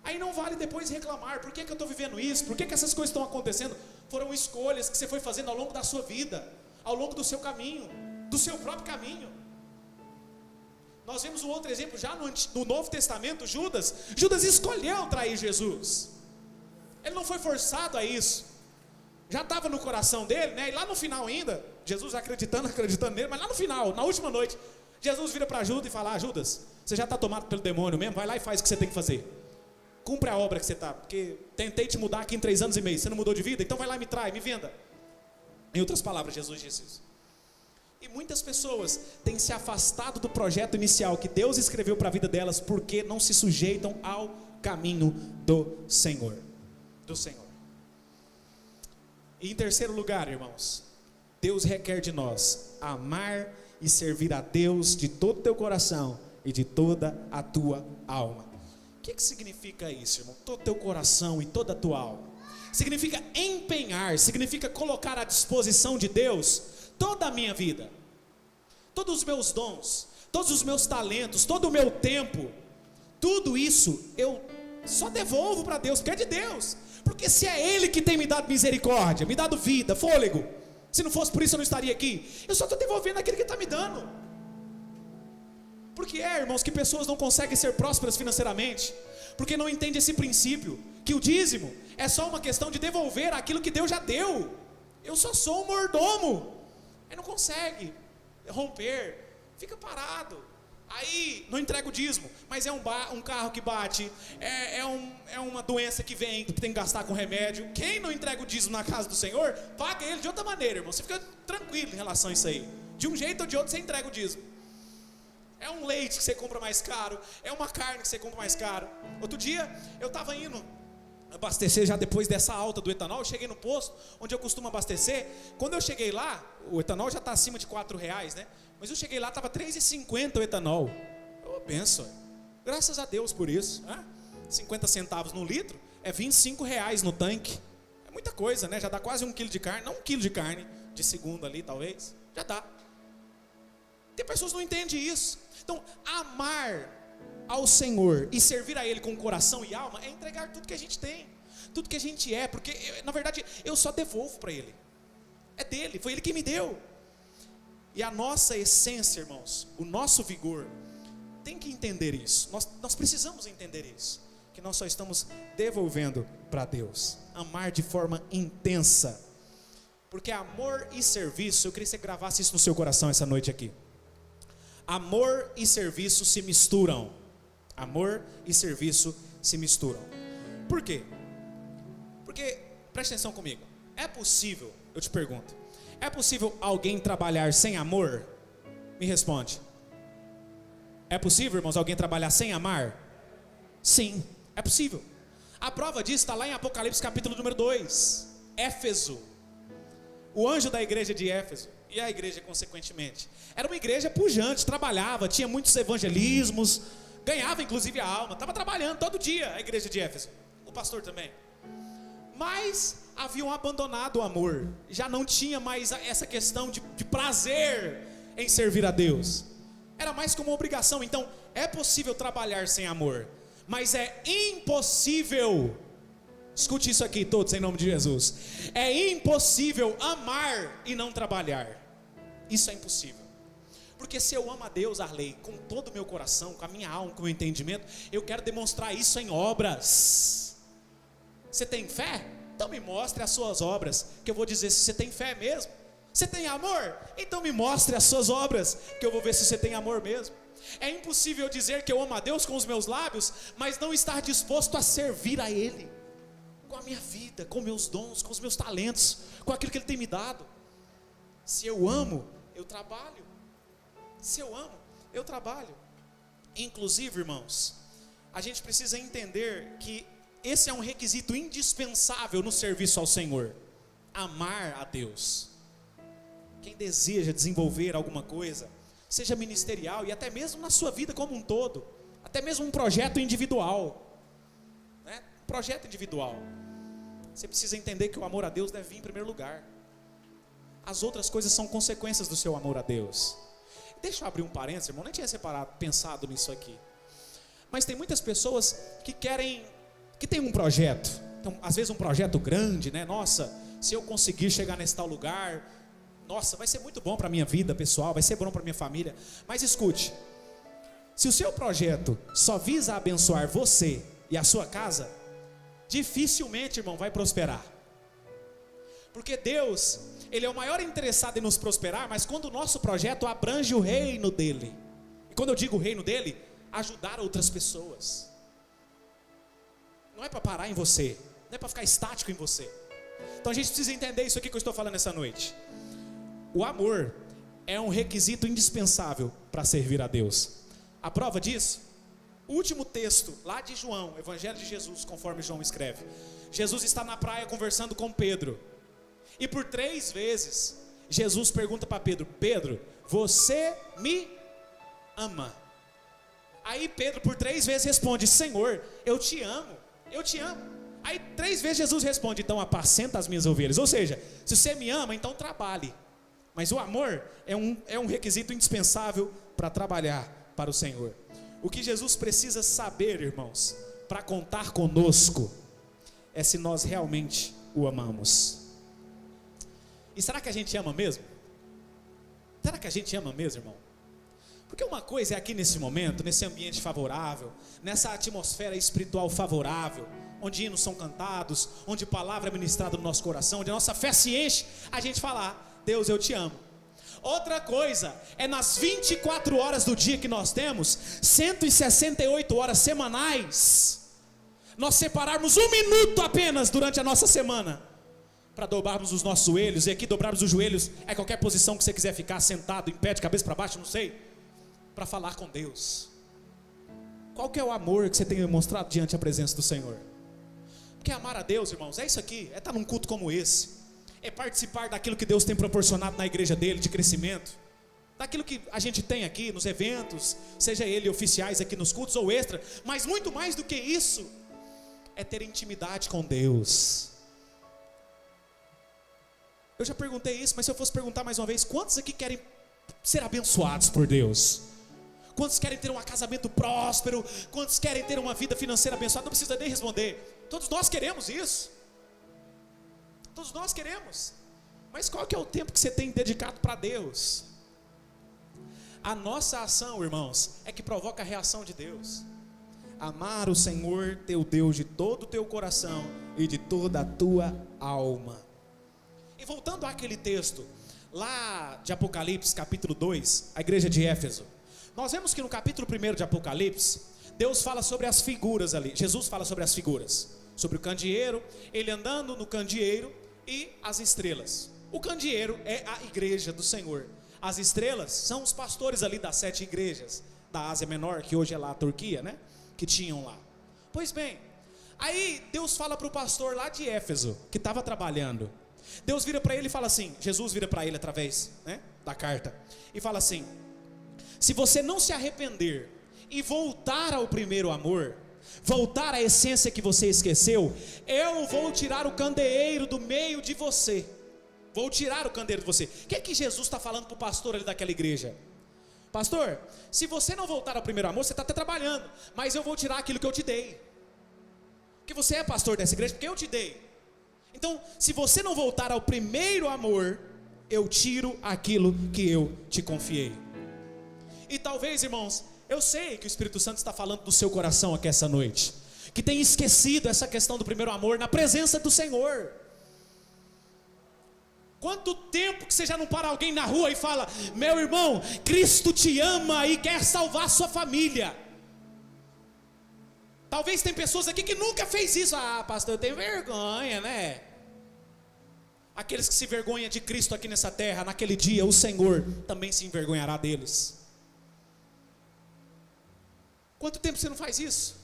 Aí não vale depois reclamar: por que eu estou vivendo isso? Por que essas coisas estão acontecendo? Foram escolhas que você foi fazendo ao longo da sua vida, ao longo do seu caminho, do seu próprio caminho. Nós vemos um outro exemplo já no Novo Testamento. Judas escolheu trair Jesus. Ele não foi forçado a isso, já estava no coração dele, né? E lá no final ainda, Jesus acreditando nele, mas lá no final, na última noite, Jesus vira para Judas e fala: Judas, você já está tomado pelo demônio mesmo, vai lá e faz o que você tem que fazer. Cumpre a obra que você está, porque tentei te mudar aqui em 3 anos e meio, você não mudou de vida, então vai lá e me trai, me venda. Em outras palavras, Jesus disse isso. E muitas pessoas têm se afastado do projeto inicial que Deus escreveu para a vida delas, porque não se sujeitam ao caminho do Senhor. E em terceiro lugar, irmãos, Deus requer de nós amar e servir a Deus de todo o teu coração e de toda a tua alma. O que significa isso, irmão? Todo o teu coração e toda a tua alma. Significa empenhar, significa colocar à disposição de Deus toda a minha vida, todos os meus dons, todos os meus talentos, todo o meu tempo. Tudo isso eu só devolvo para Deus, porque é de Deus. Porque se é Ele que tem me dado misericórdia, me dado vida, fôlego, se não fosse por isso eu não estaria aqui. Eu só estou devolvendo aquele que está me dando. Porque irmãos, que pessoas não conseguem ser prósperas financeiramente, porque não entendem esse princípio, que o dízimo é só uma questão de devolver aquilo que Deus já deu. Eu só sou um mordomo. Aí não consegue romper, fica parado. Aí não entrega o dízimo, mas é um carro que bate, é uma doença que vem, que tem que gastar com remédio. Quem não entrega o dízimo na casa do Senhor, paga ele de outra maneira, irmão. Você fica tranquilo em relação a isso aí. De um jeito ou de outro você entrega o dízimo. É um leite que você compra mais caro, é uma carne que você compra mais caro. Outro dia eu estava indo abastecer, já depois dessa alta do etanol, eu cheguei no posto onde eu costumo abastecer. Quando eu cheguei lá, o etanol já está acima de R$4, né? Mas eu cheguei lá, estava R$3,50 o etanol. Eu penso, graças a Deus por isso, né? 50 centavos no litro, é R$25 no tanque. É muita coisa, né? Já dá quase 1 quilo de carne, não 1 quilo de carne, de segunda ali talvez, já dá. Tem pessoas que não entendem isso. Então, amar ao Senhor e servir a Ele com coração e alma é entregar tudo que a gente tem, tudo que a gente é, porque na verdade eu só devolvo para Ele, é dele, foi Ele que me deu. E a nossa essência, irmãos, o nosso vigor tem que entender isso. Nós precisamos entender isso, que nós só estamos devolvendo para Deus. Amar de forma intensa, porque amor e serviço, eu queria que você gravasse isso no seu coração essa noite aqui. Amor e serviço se misturam. Amor e serviço se misturam. Por quê? Porque, preste atenção comigo, é possível, eu te pergunto, é possível alguém trabalhar sem amor? Me responde. É possível, irmãos, alguém trabalhar sem amar? Sim, é possível. A prova disso está lá em Apocalipse capítulo número 2. Éfeso, o anjo da igreja de Éfeso, e a igreja consequentemente, era uma igreja pujante, trabalhava, tinha muitos evangelismos, ganhava inclusive a alma, estava trabalhando todo dia a igreja de Éfeso, o pastor também. Mas haviam abandonado o amor, já não tinha mais essa questão de prazer em servir a Deus, era mais como uma obrigação. Então é possível trabalhar sem amor, mas é impossível, escute isso aqui todos em nome de Jesus, é impossível amar e não trabalhar. Isso é impossível, Porque se eu amo a Deus, Arley, com todo o meu coração, com a minha alma, com o meu entendimento, eu quero demonstrar isso em obras. Você tem fé? Então me mostre as suas obras, que eu vou dizer se você tem fé mesmo. Você tem amor? Então me mostre as suas obras, que eu vou ver se você tem amor mesmo. É impossível dizer que eu amo a Deus com os meus lábios, mas não estar disposto a servir a Ele, com a minha vida, com meus dons, com os meus talentos, com aquilo que Ele tem me dado. Se eu amo, eu trabalho. Se eu amo, eu trabalho. Inclusive, irmãos, a gente precisa entender que esse é um requisito indispensável no serviço ao Senhor: amar a Deus. Quem deseja desenvolver alguma coisa, seja ministerial e até mesmo na sua vida como um todo, até mesmo um projeto individual, né? Um projeto individual, você precisa entender que o amor a Deus deve vir em primeiro lugar. As outras coisas são consequências do seu amor a Deus. Deixa eu abrir um parênteses, irmão, nem tinha pensado nisso aqui. Mas tem muitas pessoas que tem um projeto, então, às vezes um projeto grande, né? Nossa, se eu conseguir chegar nesse tal lugar, nossa, vai ser muito bom para a minha vida pessoal, vai ser bom para a minha família. Mas escute, se o seu projeto só visa abençoar você e a sua casa, dificilmente, irmão, vai prosperar. Porque Deus, Ele é o maior interessado em nos prosperar, mas quando o nosso projeto abrange o reino dEle, e quando eu digo o reino dEle, ajudar outras pessoas, não é para parar em você, não é para ficar estático em você. Então a gente precisa entender isso aqui que eu estou falando essa noite. O amor é um requisito indispensável para servir a Deus. A prova disso, o último texto lá de João, Evangelho de Jesus, conforme João escreve. Jesus está na praia conversando com Pedro, e por 3 vezes Jesus pergunta para Pedro: Pedro, você me ama? Aí Pedro por 3 vezes responde: Senhor, eu te amo, eu te amo. Aí 3 vezes Jesus responde: então apacenta as minhas ovelhas. Ou seja, se você me ama, então trabalhe. Mas o amor é um requisito indispensável para trabalhar para o Senhor. O que Jesus precisa saber, irmãos, para contar conosco, é se nós realmente o amamos. E será que a gente ama mesmo? Será que a gente ama mesmo, irmão? Porque uma coisa é aqui nesse momento, nesse ambiente favorável, nessa atmosfera espiritual favorável, onde hinos são cantados, onde palavra é ministrada no nosso coração, onde a nossa fé se enche, a gente falar: Deus, eu te amo. Outra coisa é nas 24 horas do dia que nós temos, 168 horas semanais, nós separarmos 1 minuto apenas durante a nossa semana para dobrarmos os nossos joelhos. E aqui dobrarmos os joelhos é qualquer posição que você quiser ficar, sentado, em pé, de cabeça para baixo, não sei, para falar com Deus. Qual que é o amor que você tem demonstrado diante da presença do Senhor? Porque amar a Deus, irmãos, é isso aqui, é estar num culto como esse, é participar daquilo que Deus tem proporcionado na igreja dele, de crescimento, daquilo que a gente tem aqui nos eventos, seja ele oficiais aqui nos cultos ou extra. Mas muito mais do que isso, é ter intimidade com Deus. Eu já perguntei isso, mas se eu fosse perguntar mais uma vez: quantos aqui querem ser abençoados por Deus? Quantos querem ter um casamento próspero? Quantos querem ter uma vida financeira abençoada? Não precisa nem responder. Todos nós queremos isso. Todos nós queremos. Mas qual que é o tempo que você tem dedicado para Deus? A nossa ação, irmãos, é que provoca a reação de Deus. Amar o Senhor teu Deus de todo o teu coração e de toda a tua alma. E voltando àquele texto lá de Apocalipse capítulo 2, a igreja de Éfeso, nós vemos que no capítulo 1 de Apocalipse, Deus fala sobre as figuras ali. Jesus fala sobre as figuras, sobre o candeeiro, ele andando no candeeiro e as estrelas. O candeeiro é a igreja do Senhor. As estrelas são os pastores ali das 7 igrejas da Ásia Menor, que hoje é lá a Turquia, né? Que tinham lá. Pois bem, aí Deus fala para o pastor lá de Éfeso, que estava trabalhando. Deus vira para ele e fala assim, Jesus vira para ele através, né, da carta, e fala assim: se você não se arrepender e voltar ao primeiro amor, voltar à essência que você esqueceu, eu vou tirar o candeeiro do meio de você. Vou tirar o candeeiro de você. O que é que Jesus está falando para o pastor ali daquela igreja? Pastor, se você não voltar ao primeiro amor, você está até trabalhando, mas eu vou tirar aquilo que eu te dei. Porque você é pastor dessa igreja, porque eu te dei. Então, se você não voltar ao primeiro amor, eu tiro aquilo que eu te confiei. E talvez, irmãos, eu sei que o Espírito Santo está falando do seu coração aqui essa noite, que tem esquecido essa questão do primeiro amor na presença do Senhor. Quanto tempo que você já não para alguém na rua e fala: meu irmão, Cristo te ama e quer salvar a sua família. Talvez tem pessoas aqui que nunca fez isso. Ah, pastor, eu tenho vergonha, né? Aqueles que se vergonham de Cristo aqui nessa terra, naquele dia o Senhor também se envergonhará deles. Quanto tempo você não faz isso?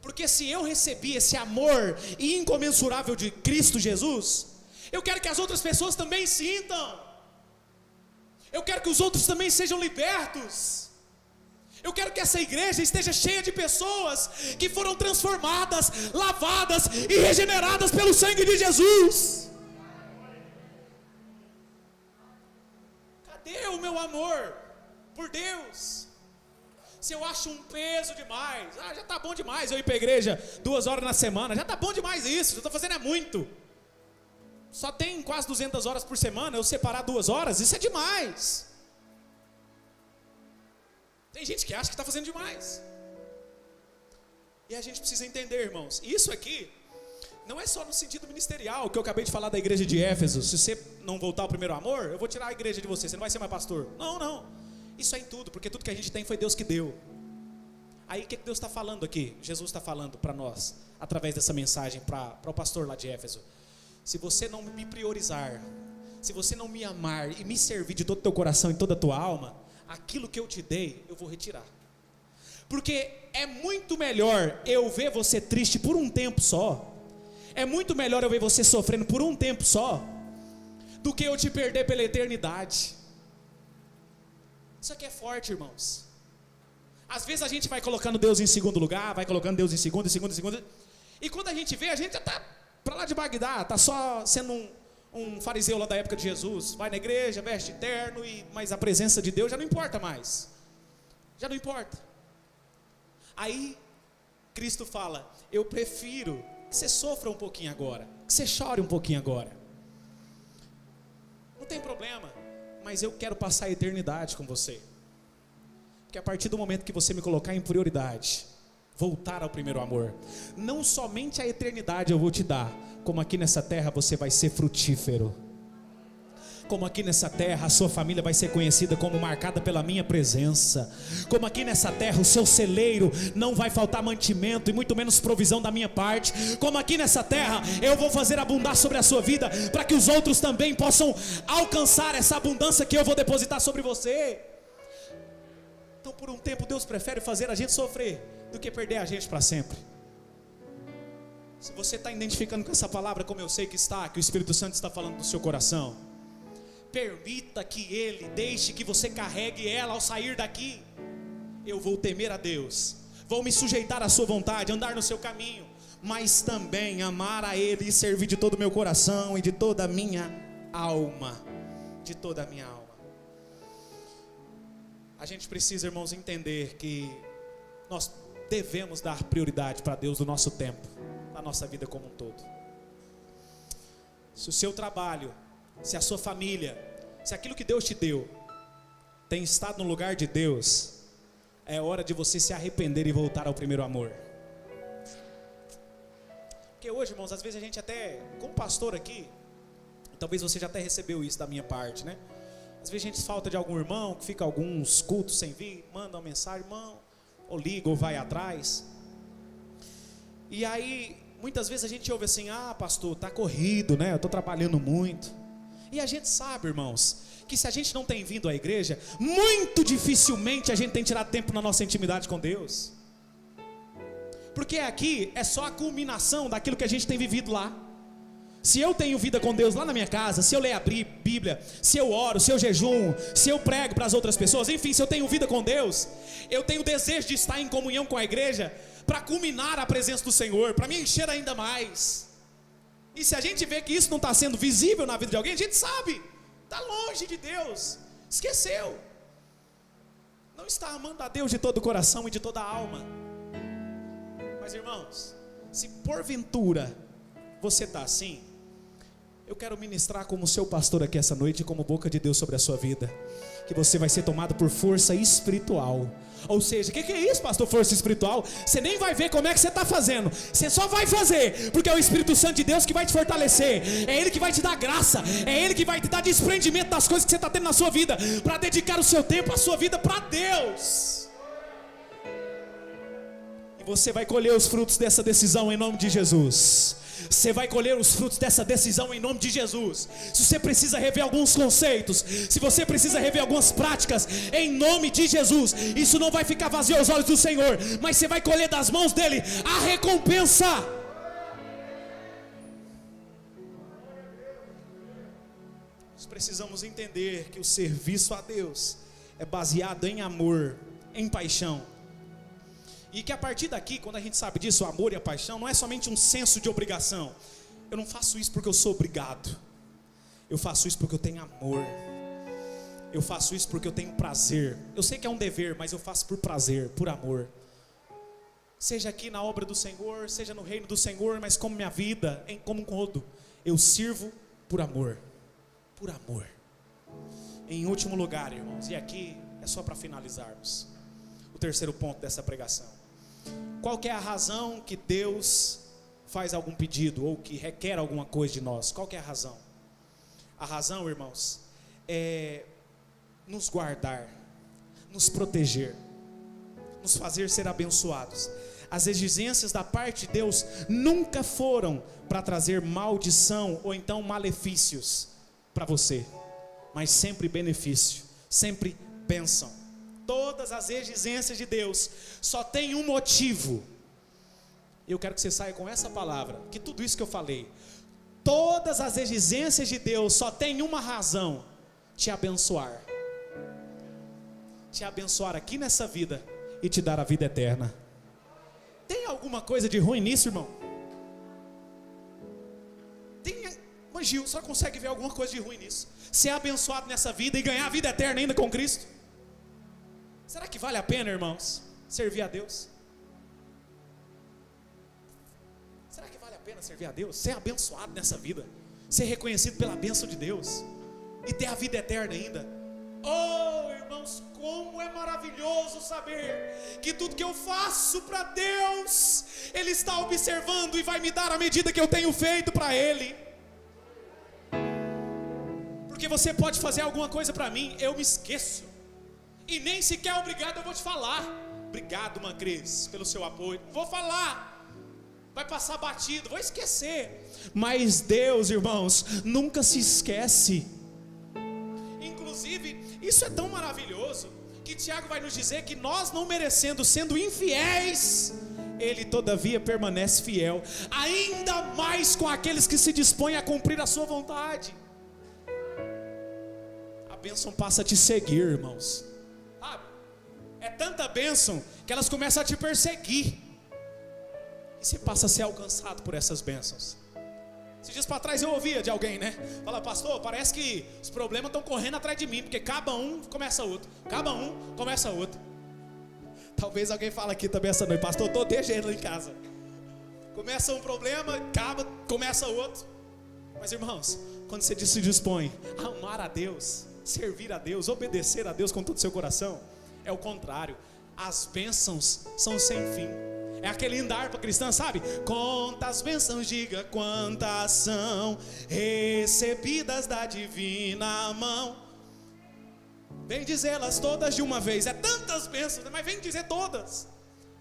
Porque se eu recebi esse amor incomensurável de Cristo Jesus, eu quero que as outras pessoas também sintam. Eu quero que os outros também sejam libertos. Eu quero que essa igreja esteja cheia de pessoas que foram transformadas, lavadas e regeneradas pelo sangue de Jesus. Cadê o meu amor por Deus? Se eu acho um peso demais, já está bom demais eu ir para a igreja 2 horas na semana, já está bom demais isso, eu estou fazendo é muito. Só tem quase 200 horas por semana, eu separar 2 horas, isso é demais. Tem gente que acha que está fazendo demais. E a gente precisa entender, irmãos, isso aqui não é só no sentido ministerial, que eu acabei de falar da igreja de Éfeso. Se você não voltar ao primeiro amor, eu vou tirar a igreja de você, você não vai ser mais pastor. Não, isso é em tudo, porque tudo que a gente tem foi Deus que deu. Aí o que Deus está falando aqui? Jesus está falando para nós, através dessa mensagem, para o pastor lá de Éfeso. Se você não me priorizar, se você não me amar e me servir de todo o teu coração e toda a tua alma, aquilo que eu te dei, eu vou retirar. Porque é muito melhor eu ver você triste por um tempo só, é muito melhor eu ver você sofrendo por um tempo só, do que eu te perder pela eternidade. Isso aqui é forte, irmãos. Às vezes a gente vai colocando Deus em segundo lugar, vai colocando Deus em segundo, e quando a gente vê, a gente já está para lá de Bagdá, está só sendo um fariseu lá da época de Jesus, vai na igreja, veste terno, mas a presença de Deus já não importa mais, já não importa. Aí Cristo fala: eu prefiro que você sofra um pouquinho agora, que você chore um pouquinho agora, não tem problema, mas eu quero passar a eternidade com você. Porque a partir do momento que você me colocar em prioridade, voltar ao primeiro amor, não somente a eternidade eu vou te dar, como aqui nessa terra você vai ser frutífero, como aqui nessa terra a sua família vai ser conhecida como marcada pela minha presença, como aqui nessa terra o seu celeiro não vai faltar mantimento e muito menos provisão da minha parte, como aqui nessa terra eu vou fazer abundar sobre a sua vida, para que os outros também possam alcançar essa abundância que eu vou depositar sobre você. Então por um tempo Deus prefere fazer a gente sofrer do que perder a gente para sempre. Se você está identificando com essa palavra, como eu sei que está, que o Espírito Santo está falando do seu coração, permita que Ele deixe que você carregue ela ao sair daqui. Eu vou temer a Deus, vou me sujeitar à sua vontade, andar no seu caminho, mas também amar a Ele e servir de todo o meu coração e de toda a minha alma, de toda a minha alma. A gente precisa, irmãos, entender que nós devemos dar prioridade para Deus no nosso tempo, na nossa vida como um todo. Se o seu trabalho, se a sua família, se aquilo que Deus te deu tem estado no lugar de Deus, é hora de você se arrepender e voltar ao primeiro amor. Porque hoje, irmãos, às vezes a gente até, como pastor aqui, talvez você já até recebeu isso da minha parte, né? Às vezes a gente falta de algum irmão, que fica alguns cultos sem vir, manda uma mensagem, irmão, ou liga, ou vai atrás. E aí, muitas vezes a gente ouve assim: ah, pastor, está corrido, né? Eu estou trabalhando muito. E a gente sabe, irmãos, que se a gente não tem vindo à igreja, muito dificilmente a gente tem tirado tempo na nossa intimidade com Deus. Porque aqui é só a culminação daquilo que a gente tem vivido lá. Se eu tenho vida com Deus lá na minha casa, se eu leio a Bíblia, se eu oro, se eu jejum, se eu prego para as outras pessoas, enfim, se eu tenho vida com Deus, eu tenho desejo de estar em comunhão com a igreja, para culminar a presença do Senhor, para me encher ainda mais. E se a gente vê que isso não está sendo visível na vida de alguém, a gente sabe, está longe de Deus, esqueceu, não está amando a Deus de todo o coração e de toda a alma. Mas irmãos, se porventura você está assim, eu quero ministrar como seu pastor aqui essa noite, como boca de Deus sobre a sua vida, que você vai ser tomado por força espiritual. Ou seja, o que é isso, pastor, força espiritual? Você nem vai ver como é que você está fazendo, você só vai fazer, porque é o Espírito Santo de Deus que vai te fortalecer, é Ele que vai te dar graça, é Ele que vai te dar desprendimento das coisas que você está tendo na sua vida, para dedicar o seu tempo, a sua vida para Deus. E você vai colher os frutos dessa decisão em nome de Jesus. Você vai colher os frutos dessa decisão em nome de Jesus. Se você precisa rever alguns conceitos, se você precisa rever algumas práticas, em nome de Jesus, isso não vai ficar vazio aos olhos do Senhor, mas você vai colher das mãos dele a recompensa. Nós precisamos entender que o serviço a Deus é baseado em amor, em paixão. E que a partir daqui, quando a gente sabe disso, o amor e a paixão não é somente um senso de obrigação. Eu não faço isso porque eu sou obrigado. Eu faço isso porque eu tenho amor. Eu faço isso porque eu tenho prazer. Eu sei que é um dever, mas eu faço por prazer, por amor. Seja aqui na obra do Senhor, seja no reino do Senhor, mas como minha vida, como um todo, eu sirvo por amor. Por amor. Em último lugar, irmãos, e aqui é só para finalizarmos, o terceiro ponto dessa pregação. Qual que é a razão que Deus faz algum pedido ou que requer alguma coisa de nós? Qual que é a razão? A razão, irmãos, é nos guardar, nos proteger, nos fazer ser abençoados. As exigências da parte de Deus nunca foram para trazer maldição ou então malefícios para você, mas sempre benefício, sempre bênção. Todas as exigências de Deus só tem um motivo. Eu quero que você saia com essa palavra, que tudo isso que eu falei, todas as exigências de Deus só tem uma razão: te abençoar. Te abençoar aqui nessa vida e te dar a vida eterna. Tem alguma coisa de ruim nisso, irmão? Mas Gil, só consegue ver alguma coisa de ruim nisso? Ser abençoado nessa vida e ganhar a vida eterna ainda com Cristo? Será que vale a pena, irmãos, servir a Deus? Será que vale a pena servir a Deus? Ser abençoado nessa vida, ser reconhecido pela bênção de Deus e ter a vida eterna ainda? Oh, irmãos, como é maravilhoso saber que tudo que eu faço para Deus, Ele está observando e vai me dar à medida que eu tenho feito para Ele. Porque você pode fazer alguma coisa para mim, eu me esqueço. E nem sequer obrigado eu vou te falar. Obrigado, Mancris, pelo seu apoio. Não vou falar. Vai passar batido, vou esquecer. Mas Deus, irmãos, nunca se esquece. Inclusive, isso é tão maravilhoso que Tiago vai nos dizer que nós não merecendo, sendo infiéis, Ele todavia permanece fiel, ainda mais com aqueles que se dispõem a cumprir a sua vontade. A bênção passa a te seguir, irmãos. É tanta bênção que elas começam a te perseguir, e você passa a ser alcançado por essas bênçãos. Esses dias para trás eu ouvia de alguém, né? Fala, pastor, parece que os problemas estão correndo atrás de mim, porque acaba um, começa outro, acaba um, começa outro. Talvez alguém fale aqui também essa noite, pastor, estou deixando em casa. Começa um problema, acaba, começa outro. Mas irmãos, quando você se dispõe a amar a Deus, servir a Deus, obedecer a Deus com todo o seu coração, é o contrário, as bênçãos são sem fim. É aquele hino da harpa cristã, sabe? Quantas bênçãos, diga quantas são recebidas da divina mão. Vem dizê-las todas de uma vez. É tantas bênçãos, mas vem dizer todas.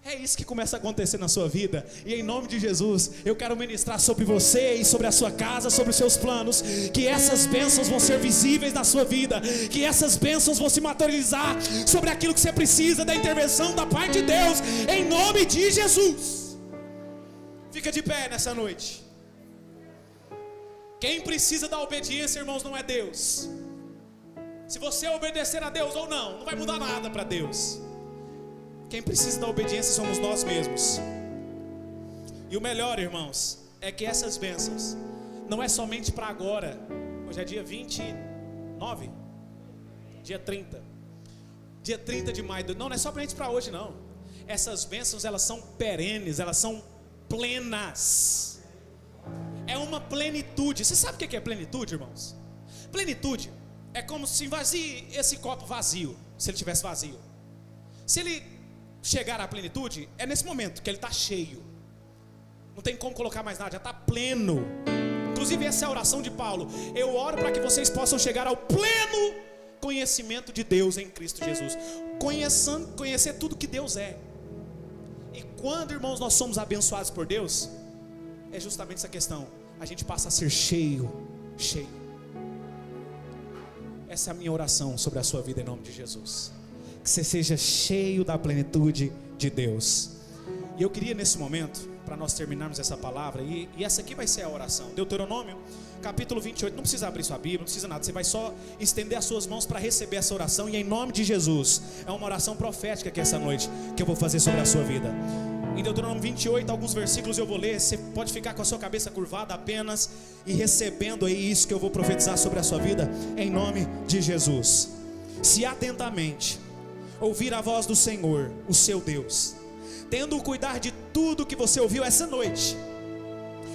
É isso que começa a acontecer na sua vida. E em nome de Jesus, eu quero ministrar sobre você e sobre a sua casa, sobre os seus planos, que essas bênçãos vão ser visíveis na sua vida, que essas bênçãos vão se materializar sobre aquilo que você precisa da intervenção da parte de Deus, em nome de Jesus. Fica de pé nessa noite. Quem precisa da obediência, irmãos, não é Deus. Se você obedecer a Deus ou não, não vai mudar nada para Deus. Quem precisa da obediência somos nós mesmos. E o melhor, irmãos, é que essas bênçãos não é somente para agora. Hoje é dia 29, dia 30 de maio. Não é somente para hoje, não. Essas bênçãos, elas são perenes, elas são plenas. É uma plenitude. Você sabe o que é plenitude, irmãos? Plenitude é como se vazie esse copo vazio, se ele tivesse vazio. Se ele chegar à plenitude, é nesse momento que ele está cheio. Não tem como colocar mais nada, já está pleno. Inclusive essa é a oração de Paulo. Eu oro para que vocês possam chegar ao pleno conhecimento de Deus em Cristo Jesus. Conhecer tudo que Deus é. E quando, irmãos, nós somos abençoados por Deus, é justamente essa questão. A gente passa a ser cheio. Essa é a minha oração sobre a sua vida em nome de Jesus. Que você seja cheio da plenitude de Deus. E eu queria nesse momento, para nós terminarmos essa palavra, e essa aqui vai ser a oração. Deuteronômio, capítulo 28, não precisa abrir sua Bíblia, não precisa nada. Você vai só estender as suas mãos para receber essa oração. E em nome de Jesus, é uma oração profética que essa noite, que eu vou fazer sobre a sua vida. Em Deuteronômio 28, alguns versículos eu vou ler. Você pode ficar com a sua cabeça curvada apenas e recebendo aí isso que eu vou profetizar sobre a sua vida, em nome de Jesus. Se atentamente ouvir a voz do Senhor, o seu Deus, tendo o cuidar de tudo que você ouviu essa noite,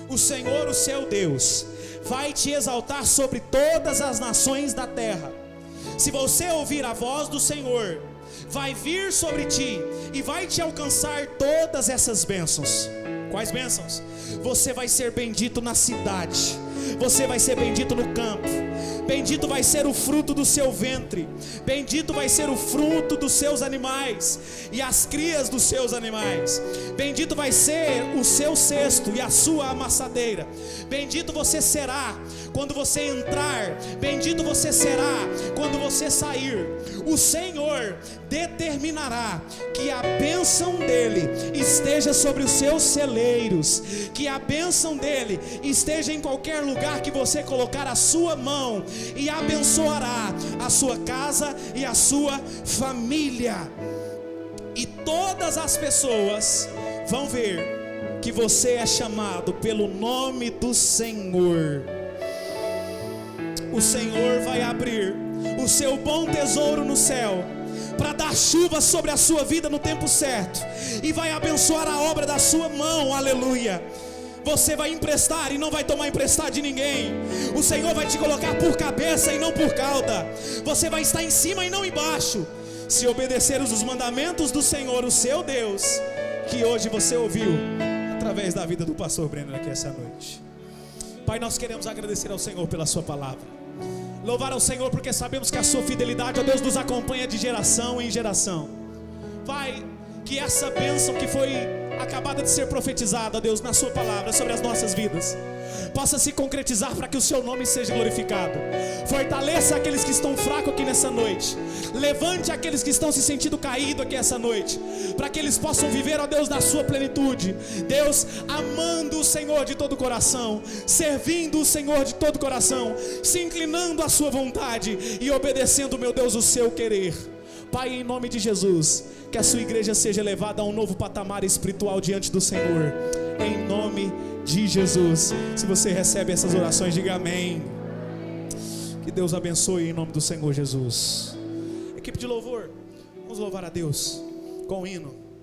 o Senhor, o seu Deus, vai te exaltar sobre todas as nações da terra. Se você ouvir a voz do Senhor, vai vir sobre ti e vai te alcançar todas essas bênçãos. Quais bênçãos? Você vai ser bendito na cidade, você vai ser bendito no campo, bendito vai ser o fruto do seu ventre, bendito vai ser o fruto dos seus animais e as crias dos seus animais, bendito vai ser o seu cesto e a sua amassadeira, bendito você será quando você entrar, bendito você será quando você sair. O Senhor determinará que a bênção dele esteja sobre os seus celeiros, que a bênção dele esteja em qualquer lugar que você colocar a sua mão, e abençoará a sua casa e a sua família. E todas as pessoas vão ver que você é chamado pelo nome do Senhor. O Senhor vai abrir o seu bom tesouro no céu para dar chuva sobre a sua vida no tempo certo, e vai abençoar a obra da sua mão, aleluia. Você vai emprestar e não vai tomar emprestado de ninguém. O Senhor vai te colocar por cabeça e não por cauda. Você vai estar em cima e não embaixo, se obedecer os mandamentos do Senhor, o seu Deus, que hoje você ouviu através da vida do pastor Brenner aqui essa noite. Pai, nós queremos agradecer ao Senhor pela sua palavra, louvar ao Senhor porque sabemos que a sua fidelidade, ó Deus, nos acompanha de geração em geração. Pai, que essa bênção que foi acabada de ser profetizada, ó Deus, na sua palavra sobre as nossas vidas, possa se concretizar para que o seu nome seja glorificado. Fortaleça aqueles que estão fracos aqui nessa noite, levante aqueles que estão se sentindo caídos aqui essa noite, para que eles possam viver, ó Deus, na sua plenitude. Deus, amando o Senhor de todo o coração, servindo o Senhor de todo o coração, se inclinando à sua vontade e obedecendo, meu Deus, o seu querer. Pai, em nome de Jesus, que a sua igreja seja levada a um novo patamar espiritual diante do Senhor, em nome de Jesus. Se você recebe essas orações, diga amém. Que Deus abençoe em nome do Senhor Jesus. Equipe de louvor, vamos louvar a Deus com o hino.